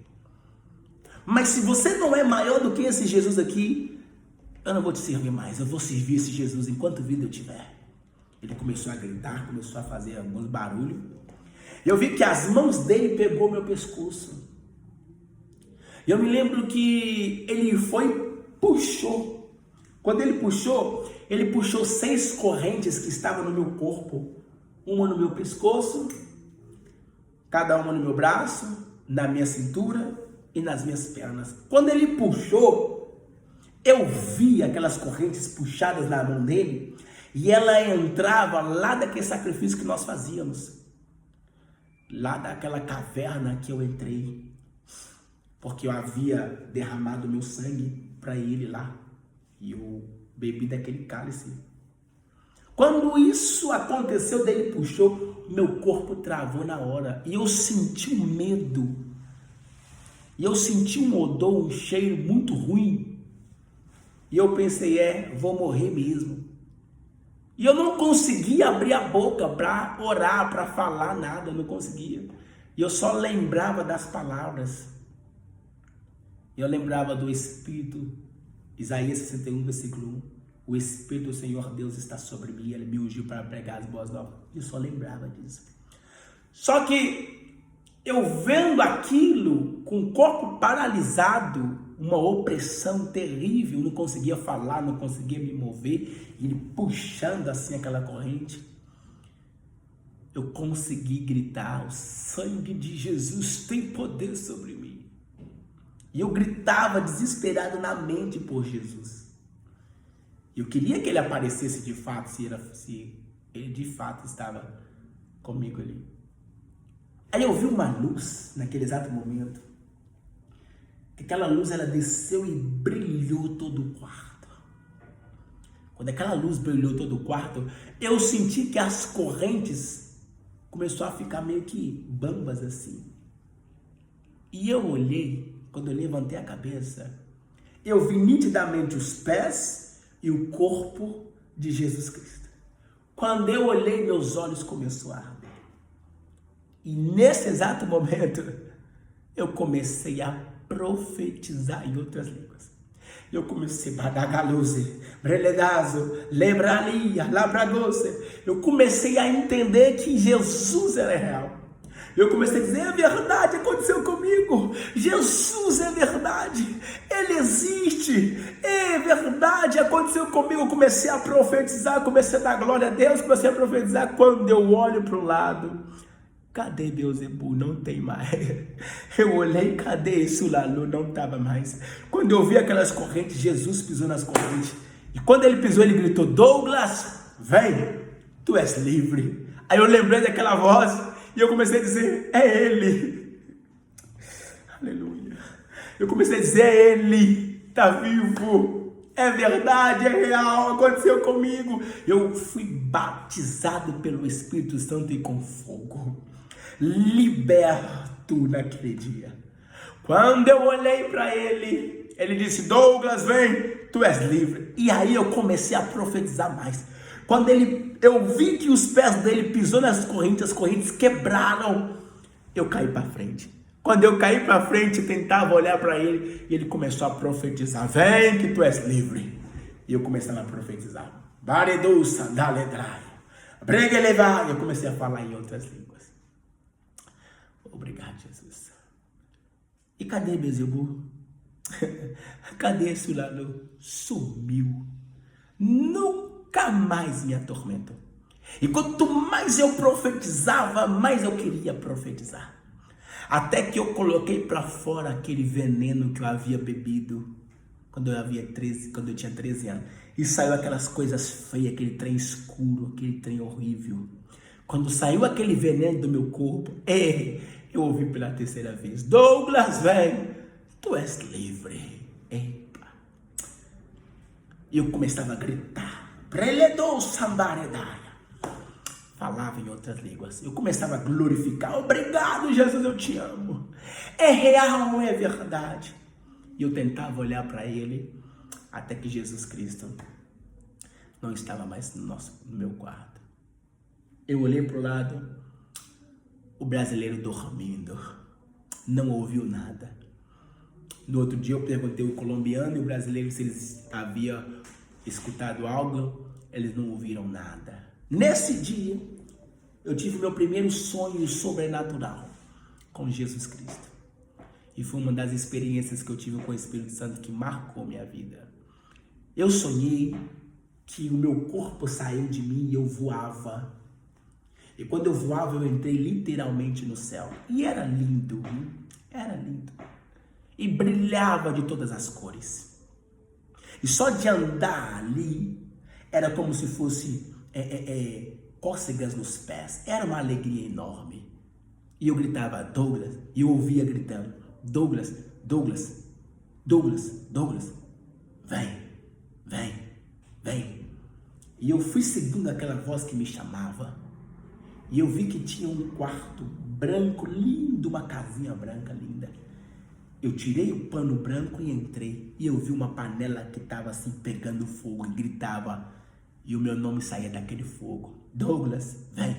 A: Mas se você não é maior do que esse Jesus aqui, eu não vou te servir mais, eu vou servir esse Jesus enquanto vida eu tiver. Ele começou a gritar, começou a fazer alguns barulhos. Eu vi que as mãos dele pegou meu pescoço. Eu me lembro que ele puxou. Quando ele puxou 6 correntes que estavam no meu corpo. Uma no meu pescoço, cada uma no meu braço, na minha cintura e nas minhas pernas. Quando ele puxou, eu vi aquelas correntes puxadas na mão dele e ela entrava lá daquele sacrifício que nós fazíamos. Lá daquela caverna que eu entrei. Porque eu havia derramado meu sangue para ele lá. E eu bebi daquele cálice. Quando isso aconteceu, daí ele puxou, meu corpo travou na hora. E eu senti um medo. E eu senti um odor, um cheiro muito ruim. E eu pensei, vou morrer mesmo. E eu não conseguia abrir a boca para orar, para falar nada, eu não conseguia. E eu só lembrava das palavras. Eu lembrava do Espírito, Isaías 61, versículo 1. O Espírito do Senhor Deus está sobre mim, ele me ungiu para pregar as boas novas. Eu só lembrava disso. Só que eu vendo aquilo com o corpo paralisado, uma opressão terrível, não conseguia falar, não conseguia me mover, ele puxando assim aquela corrente, eu consegui gritar, o sangue de Jesus tem poder sobre mim. E eu gritava desesperado na mente por Jesus. Eu queria que ele aparecesse de fato, se ele de fato estava comigo ali. Aí eu vi uma luz naquele exato momento. Aquela luz, ela desceu e brilhou todo o quarto. Quando aquela luz brilhou todo o quarto, eu senti que as correntes começaram a ficar meio que bambas assim. E eu olhei, quando eu levantei a cabeça, eu vi nitidamente os pés e o corpo de Jesus Cristo. Quando eu olhei, meus olhos começaram a arder. E nesse exato momento, eu comecei a profetizar em outras línguas. Eu comecei Badagalose, Breledazo, Lebralia, Labragose. Eu comecei a entender que Jesus era real. Eu comecei a dizer, é verdade, aconteceu comigo. Jesus é verdade, Ele existe, é verdade, aconteceu comigo. Eu comecei a profetizar, comecei a dar glória a Deus, comecei a profetizar. Quando eu olho para o lado, cadê Beelzebul? Não tem mais. Eu olhei, cadê Exulalu? Não estava mais. Quando eu vi aquelas correntes, Jesus pisou nas correntes. E quando ele pisou, ele gritou, Douglas, vem, tu és livre. Aí eu lembrei daquela voz e eu comecei a dizer, é ele. Aleluia. Eu comecei a dizer, é ele, está vivo. É verdade, é real, aconteceu comigo. Eu fui batizado pelo Espírito Santo e com fogo. Liberto naquele dia. Quando eu olhei para ele, ele disse: Douglas, vem, tu és livre. E aí eu comecei a profetizar mais. Quando eu vi que os pés dele pisou nas correntes, as correntes quebraram, eu caí para frente. Quando eu caí para frente, eu tentava olhar para ele, e ele começou a profetizar: vem que tu és livre. E eu comecei a profetizar: Baredusa, daledrai, breguelevai. Eu comecei a falar em outras línguas. Obrigado, Jesus. E cadê Beelzebul? Cadê esse lado? Sumiu. Nunca mais me atormentou. E quanto mais eu profetizava, mais eu queria profetizar. Até que eu coloquei para fora aquele veneno que eu havia bebido quando eu tinha 13 anos. E saiu aquelas coisas feias, aquele trem escuro, aquele trem horrível. Quando saiu aquele veneno do meu corpo, eu ouvi pela terceira vez: Douglas, vem, tu és livre. Epa. E eu começava a gritar: Preledou Sambaredaia. Falava em outras línguas. Eu começava a glorificar: obrigado, Jesus, eu te amo. É real, é verdade. E eu tentava olhar para ele, até que Jesus Cristo não estava mais no meu quarto. Eu olhei para o lado, o brasileiro dormindo, não ouviu nada. No outro dia eu perguntei ao colombiano e o brasileiro se eles haviam escutado algo, eles não ouviram nada. Nesse dia, eu tive meu primeiro sonho sobrenatural com Jesus Cristo. E foi uma das experiências que eu tive com o Espírito Santo que marcou minha vida. Eu sonhei que o meu corpo saiu de mim e eu voava. E quando eu voava, eu entrei literalmente no céu. E era lindo, era lindo. E brilhava de todas as cores. E só de andar ali, era como se fosse cócegas nos pés. Era uma alegria enorme. E eu gritava: Douglas. E eu ouvia gritando: Douglas, Douglas, Douglas, Douglas. Vem, vem, vem. E eu fui seguindo aquela voz que me chamava. E eu vi que tinha um quarto branco, lindo, uma casinha branca linda. Eu tirei o pano branco e entrei. E eu vi uma panela que estava assim pegando fogo e gritava. E o meu nome saía daquele fogo: Douglas, vem.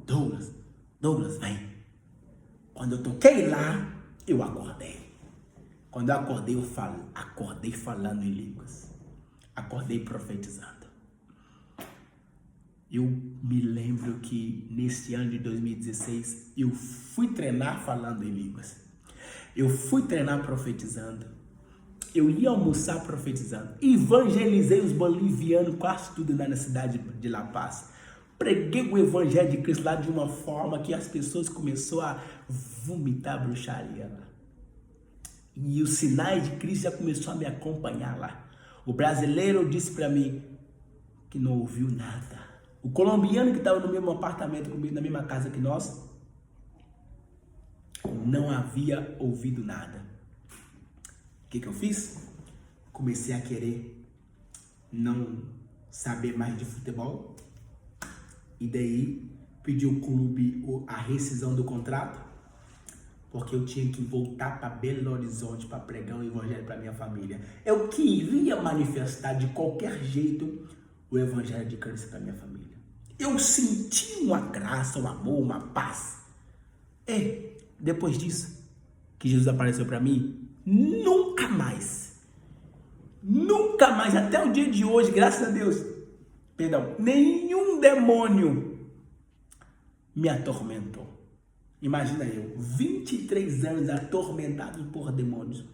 A: Douglas, Douglas, vem. Quando eu toquei lá, eu acordei. Quando eu acordei, acordei falando em línguas. Acordei profetizando. Eu me lembro que nesse ano de 2016, eu fui treinar falando em línguas. Eu fui treinar profetizando. Eu ia almoçar profetizando. Evangelizei os bolivianos quase tudo na cidade de La Paz. Preguei o evangelho de Cristo lá de uma forma que as pessoas começaram a vomitar bruxaria lá. E os sinais de Cristo já começaram a me acompanhar lá. O brasileiro disse para mim que não ouviu nada. O colombiano que estava no mesmo apartamento comigo, na mesma casa que nós, não havia ouvido nada. O que eu fiz? Comecei a querer não saber mais de futebol. E daí pedi ao clube a rescisão do contrato, porque eu tinha que voltar para Belo Horizonte para pregar o evangelho para minha família. Eu queria manifestar de qualquer jeito o evangelho de Cristo para minha família. Eu senti uma graça, um amor, uma paz. E depois disso, que Jesus apareceu para mim, nunca mais, até o dia de hoje, graças a Deus, nenhum demônio me atormentou. Imagina eu, 23 anos atormentado por demônios.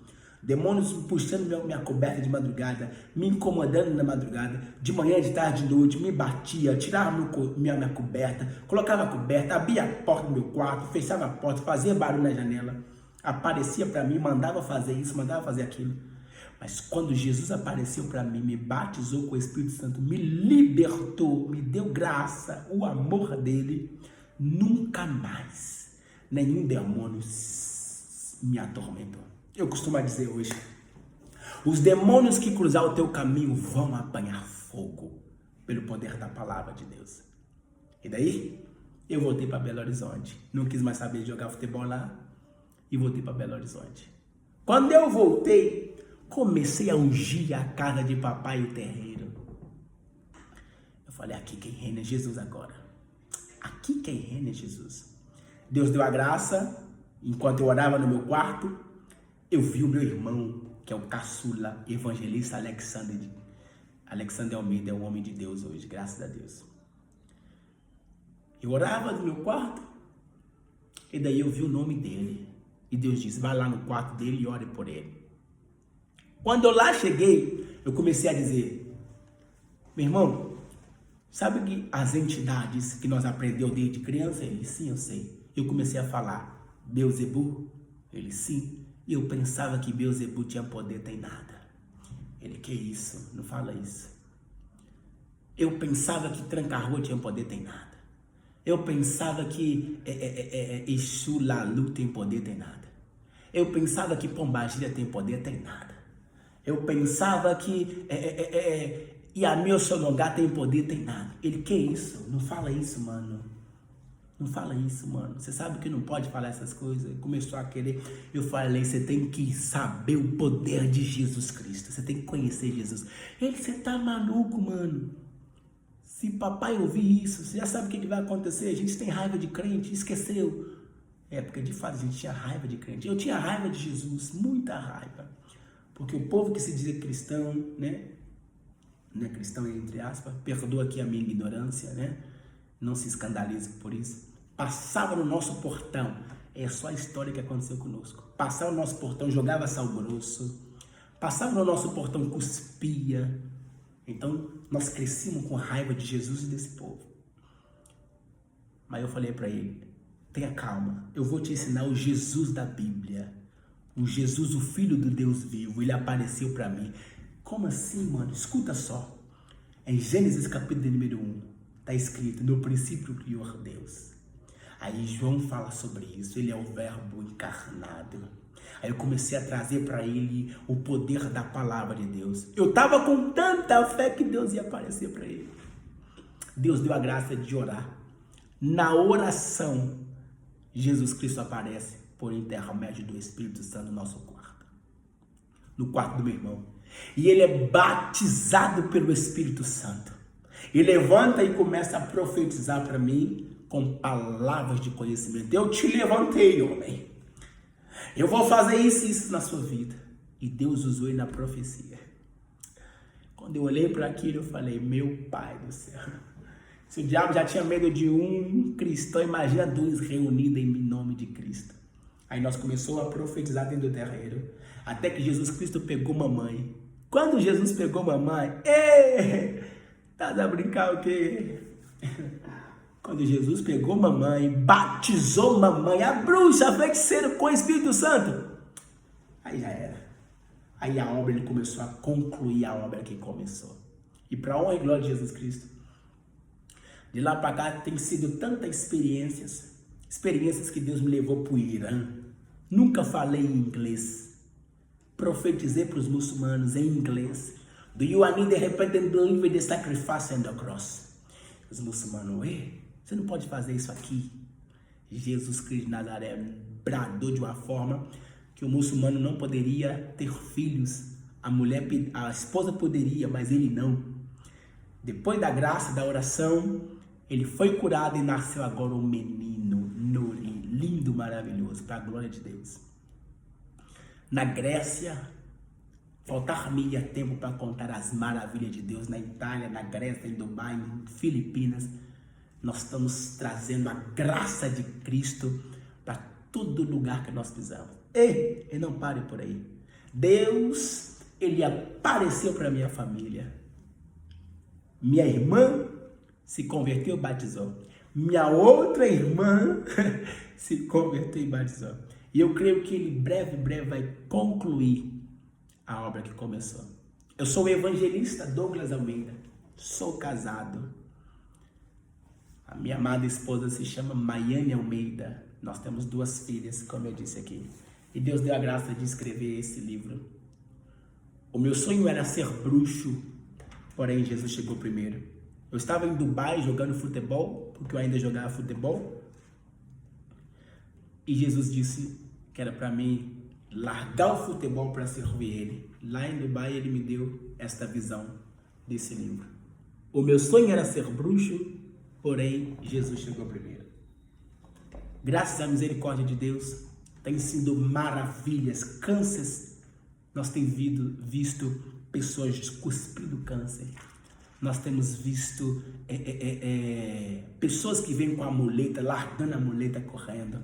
A: Demônios puxando minha coberta de madrugada, me incomodando na madrugada, de manhã, de tarde, de noite, me batia, tirava minha coberta, colocava a coberta, abria a porta do meu quarto, fechava a porta, fazia barulho na janela, aparecia para mim, mandava fazer isso, mandava fazer aquilo. Mas quando Jesus apareceu para mim, me batizou com o Espírito Santo, me libertou, me deu graça, o amor dele, nunca mais nenhum demônio me atormentou. Eu costumo dizer hoje, Os demônios que cruzar o teu caminho vão apanhar fogo pelo poder da palavra de Deus. E daí, eu voltei para Belo Horizonte. Não quis mais saber de jogar futebol lá e voltei para Belo Horizonte. Quando eu voltei, comecei a ungir a casa de papai e o terreiro. Eu falei, aqui quem reina é Jesus agora. Aqui quem reina é Jesus. Deus deu a graça. Enquanto eu orava no meu quarto, eu vi o meu irmão, que é o caçula, evangelista Alexander Almeida, é um homem de Deus hoje, graças a Deus. Eu orava no meu quarto, e daí eu vi o nome dele. E Deus disse, vai lá no quarto dele e ore por ele. Quando eu lá cheguei, eu comecei a dizer, meu irmão, sabe que as entidades que nós aprendemos desde criança? Ele, sim, eu sei. Eu comecei a falar, Beelzebub? Ele, sim. E eu pensava que Beelzebub tinha poder, tem nada. Ele, que isso? Não fala isso. Eu pensava que Tranca-Rua tinha poder, tem nada. Eu pensava que Exu Lalu tem poder, tem nada. Eu pensava que Pombagira tem poder, tem nada. Eu pensava que Yamil Sonongá tem poder, tem nada. Ele, que isso? Não fala isso, mano. Não fala isso, mano. Você sabe que não pode falar essas coisas. Começou a querer. Eu falei, você tem que saber o poder de Jesus Cristo. Você tem que conhecer Jesus. Ele, você tá maluco, mano. Se papai ouvir isso, você já sabe o que vai acontecer. A gente tem raiva de crente, esqueceu. Porque de fato a gente tinha raiva de crente. Eu tinha raiva de Jesus, muita raiva. Porque o povo que se dizia cristão, né? Não é cristão entre aspas, perdoa aqui a minha ignorância, né? Não se escandalize por isso. Passava no nosso portão. É só a história que aconteceu conosco. Passava no nosso portão, jogava sal grosso. Passava no nosso portão, cuspia. Então, nós crescemos com raiva de Jesus e desse povo. Mas eu falei para ele, tenha calma, eu vou te ensinar o Jesus da Bíblia. O Jesus, o Filho do Deus vivo, ele apareceu para mim. Como assim, mano? Escuta só. Em Gênesis capítulo número 1, está escrito, no princípio criou Deus. Aí João fala sobre isso, ele é o verbo encarnado. Aí eu comecei a trazer para ele o poder da palavra de Deus. Eu estava com tanta fé que Deus ia aparecer para ele. Deus deu a graça de orar. Na oração, Jesus Cristo aparece por intermédio do Espírito Santo no nosso quarto. No quarto do meu irmão. E ele é batizado pelo Espírito Santo. E levanta e começa a profetizar para mim com palavras de conhecimento. Eu te levantei, homem. Eu vou fazer isso e isso na sua vida. E Deus usou ele na profecia. Quando eu olhei para aquilo, eu falei, meu pai do céu. Se o diabo já tinha medo de um cristão, imagina dois reunidos em nome de Cristo. Aí nós começamos a profetizar dentro do terreiro. Até que Jesus Cristo pegou mamãe. Quando Jesus pegou mamãe, tá a brincar o quê? Quando Jesus pegou mamãe, batizou mamãe, a bruxa, a feiticeira com o Espírito Santo. Aí já era. Aí a obra, ele começou a concluir a obra que começou. E para a honra e glória de Jesus Cristo, de lá para cá tem sido tantas experiências que Deus me levou para o Irã. Nunca falei em inglês. Profetizei para os muçulmanos em inglês. Do you need the repentant believe the sacrifice and the cross? Os muçulmanos, você não pode fazer isso aqui. Jesus Cristo de Nazaré bradou de uma forma que o muçulmano não poderia ter filhos. A esposa poderia, mas ele não. Depois da graça, da oração, ele foi curado e nasceu agora um menino, Nuri, lindo, maravilhoso, para a glória de Deus. Na Grécia, faltar-me tempo para contar as maravilhas de Deus. Na Itália, na Grécia, em Dubai, em Filipinas, nós estamos trazendo a graça de Cristo para todo lugar que nós pisamos. E não pare por aí. Deus, ele apareceu para minha família. Minha irmã se converteu e batizou. Minha outra irmã se converteu e batizou. E eu creio que ele breve vai concluir a obra que começou. Eu sou o evangelista Douglas Almeida. Sou casado. A minha amada esposa se chama Maiane Almeida. Nós temos 2 filhas, como eu disse aqui. E Deus deu a graça de escrever esse livro. O meu sonho era ser bruxo, porém Jesus chegou primeiro. Eu estava em Dubai jogando futebol, porque eu ainda jogava futebol. E Jesus disse que era para mim largar o futebol para servir Ele. Lá em Dubai Ele me deu esta visão desse livro. O meu sonho era ser bruxo, porém Jesus chegou primeiro. Graças à misericórdia de Deus, tem sido maravilhas, cânceres. Nós temos visto pessoas cuspindo câncer. Nós temos visto pessoas que vêm com a muleta, largando a muleta, correndo.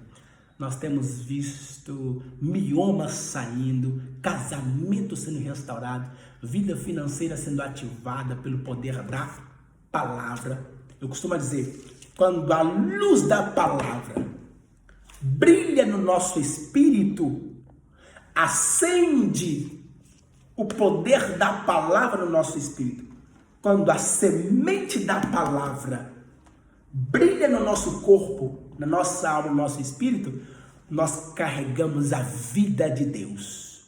A: Nós temos visto miomas saindo, casamento sendo restaurado, vida financeira sendo ativada pelo poder da palavra. Eu costumo dizer, quando a luz da palavra brilha no nosso espírito, acende o poder da palavra no nosso espírito. Quando a semente da palavra brilha no nosso corpo, na nossa alma, no nosso espírito, nós carregamos a vida de Deus.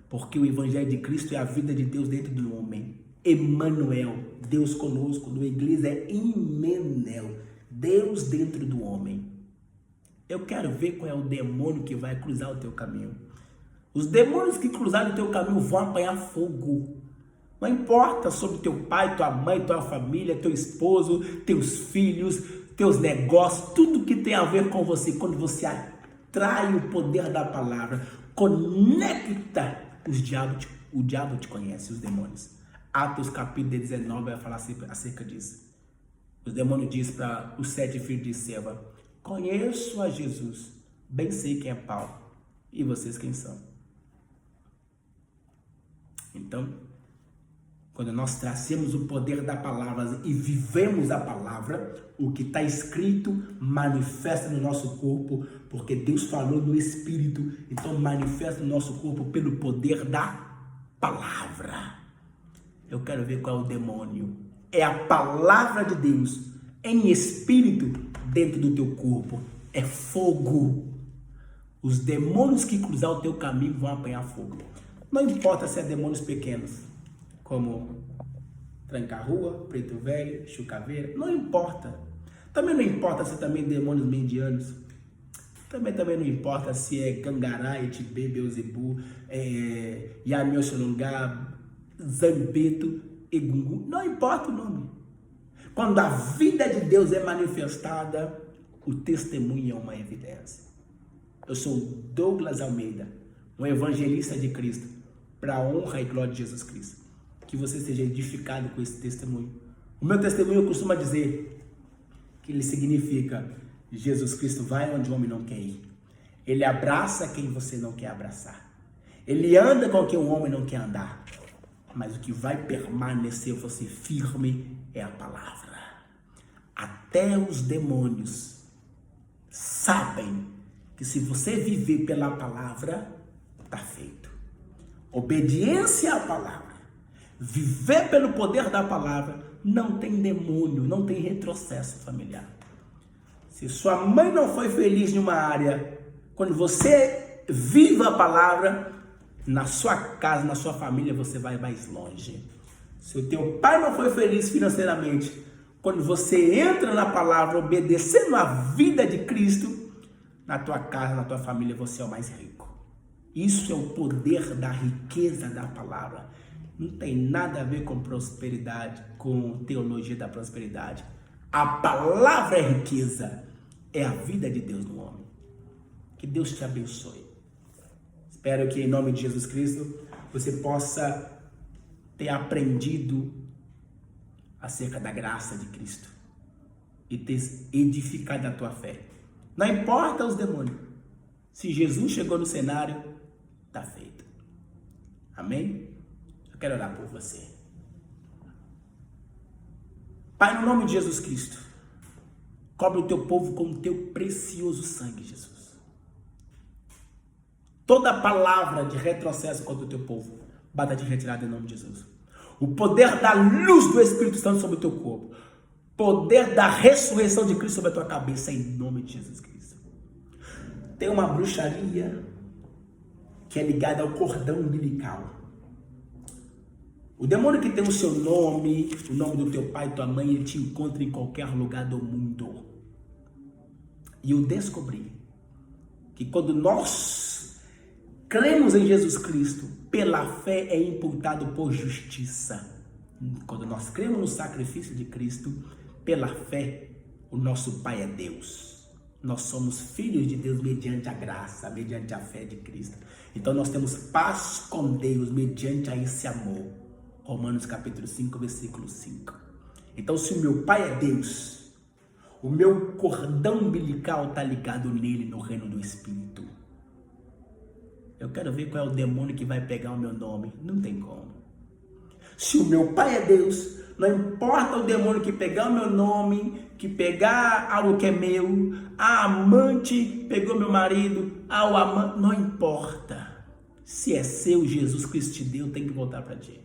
A: Porque o Evangelho de Cristo é a vida de Deus dentro do homem. Emmanuel, Deus conosco, no inglês é Immanuel, Deus dentro do homem. Eu quero ver qual é o demônio que vai cruzar o teu caminho. Os demônios que cruzarem o teu caminho vão apanhar fogo. Não importa sobre teu pai, tua mãe, tua família, teu esposo, teus filhos, teus negócios, tudo que tem a ver com você. Quando você atrai o poder da palavra, conecta o diabo te conhece, os demônios. Atos capítulo 19 vai falar acerca disso. Os demônios dizem para os 7 filhos de Seva: conheço a Jesus, bem sei quem é Paulo, e vocês quem são. Então, quando nós trazemos o poder da palavra e vivemos a palavra, o que está escrito manifesta no nosso corpo, porque Deus falou no Espírito, então manifesta no nosso corpo pelo poder da palavra. Eu quero ver qual é o demônio. É a palavra de Deus em espírito dentro do teu corpo. É fogo. Os demônios que cruzar o teu caminho vão apanhar fogo. Não importa se é demônios pequenos, como tranca-rua, preto velho, chucaveira, não importa. Também não importa se também demônios medianos. Também não importa se é Gangará, Etibê, Beuzebu, Yamioxolongá, Zambeto, Egungu. Não importa o nome. Quando a vida de Deus é manifestada, o testemunho é uma evidência. Eu sou Douglas Almeida, um evangelista de Cristo, para a honra e glória de Jesus Cristo. Que você seja edificado com esse testemunho. O meu testemunho eu costumo dizer que ele significa: Jesus Cristo vai onde o homem não quer ir. Ele abraça quem você não quer abraçar. Ele anda com quem o homem não quer andar. Mas o que vai permanecer você firme é a palavra. Até os demônios sabem que se você viver pela palavra, está feito. Obediência à palavra, viver pelo poder da palavra, não tem demônio, não tem retrocesso familiar. Se sua mãe não foi feliz em uma área, quando você vive a palavra, na sua casa, na sua família, você vai mais longe. Se o teu pai não foi feliz financeiramente, quando você entra na palavra, obedecendo a vida de Cristo, na tua casa, na tua família, você é o mais rico. Isso é o poder da riqueza da palavra. Não tem nada a ver com prosperidade, com teologia da prosperidade. A palavra é riqueza. É a vida de Deus no homem. Que Deus te abençoe. Espero que em nome de Jesus Cristo você possa ter aprendido acerca da graça de Cristo e ter edificado a tua fé. Não importa os demônios. Se Jesus chegou no cenário, está feito. Amém? Eu quero orar por você. Pai, no nome de Jesus Cristo, cobre o teu povo com o teu precioso sangue, Jesus. Toda palavra de retrocesso contra o teu povo, bata de retirada em nome de Jesus. O poder da luz do Espírito Santo sobre o teu corpo. Poder da ressurreição de Cristo sobre a tua cabeça, em nome de Jesus Cristo. Tem uma bruxaria que é ligada ao cordão umbilical. O demônio que tem o seu nome, o nome do teu pai e tua mãe, ele te encontra em qualquer lugar do mundo. E eu descobri que quando nós cremos em Jesus Cristo, pela fé é imputado por justiça. Quando nós cremos no sacrifício de Cristo, pela fé, o nosso Pai é Deus. Nós somos filhos de Deus mediante a graça, mediante a fé de Cristo. Então nós temos paz com Deus mediante a esse amor. Romanos capítulo 5, versículo 5. Então se o meu Pai é Deus, o meu cordão umbilical está ligado nele, no reino do Espírito. Eu quero ver qual é o demônio que vai pegar o meu nome. Não tem como. Se o meu Pai é Deus, não importa o demônio que pegar o meu nome, que pegar algo que é meu, a amante pegou meu marido, o amante, não importa. Se é seu, Jesus Cristo te deu, tem que voltar para ti.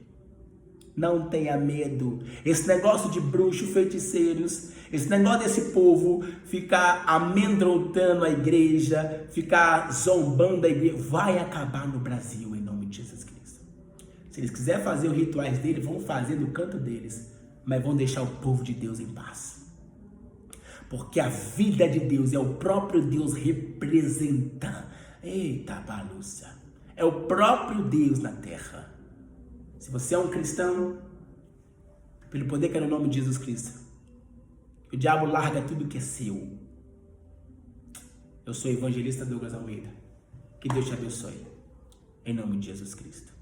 A: Não tenha medo. Esse negócio de bruxos, feiticeiros, esse negócio desse povo ficar amedrontando a igreja, ficar zombando a igreja, vai acabar no Brasil em nome de Jesus Cristo. Se eles quiserem fazer os rituais deles, vão fazer no canto deles, mas vão deixar o povo de Deus em paz. Porque a vida de Deus é o próprio Deus representando. Eita, balúcia. É o próprio Deus na terra. Se você é um cristão, pelo poder que é no nome de Jesus Cristo, o diabo larga tudo que é seu. Eu sou o evangelista Douglas Almeida. Que Deus te abençoe. Em nome de Jesus Cristo.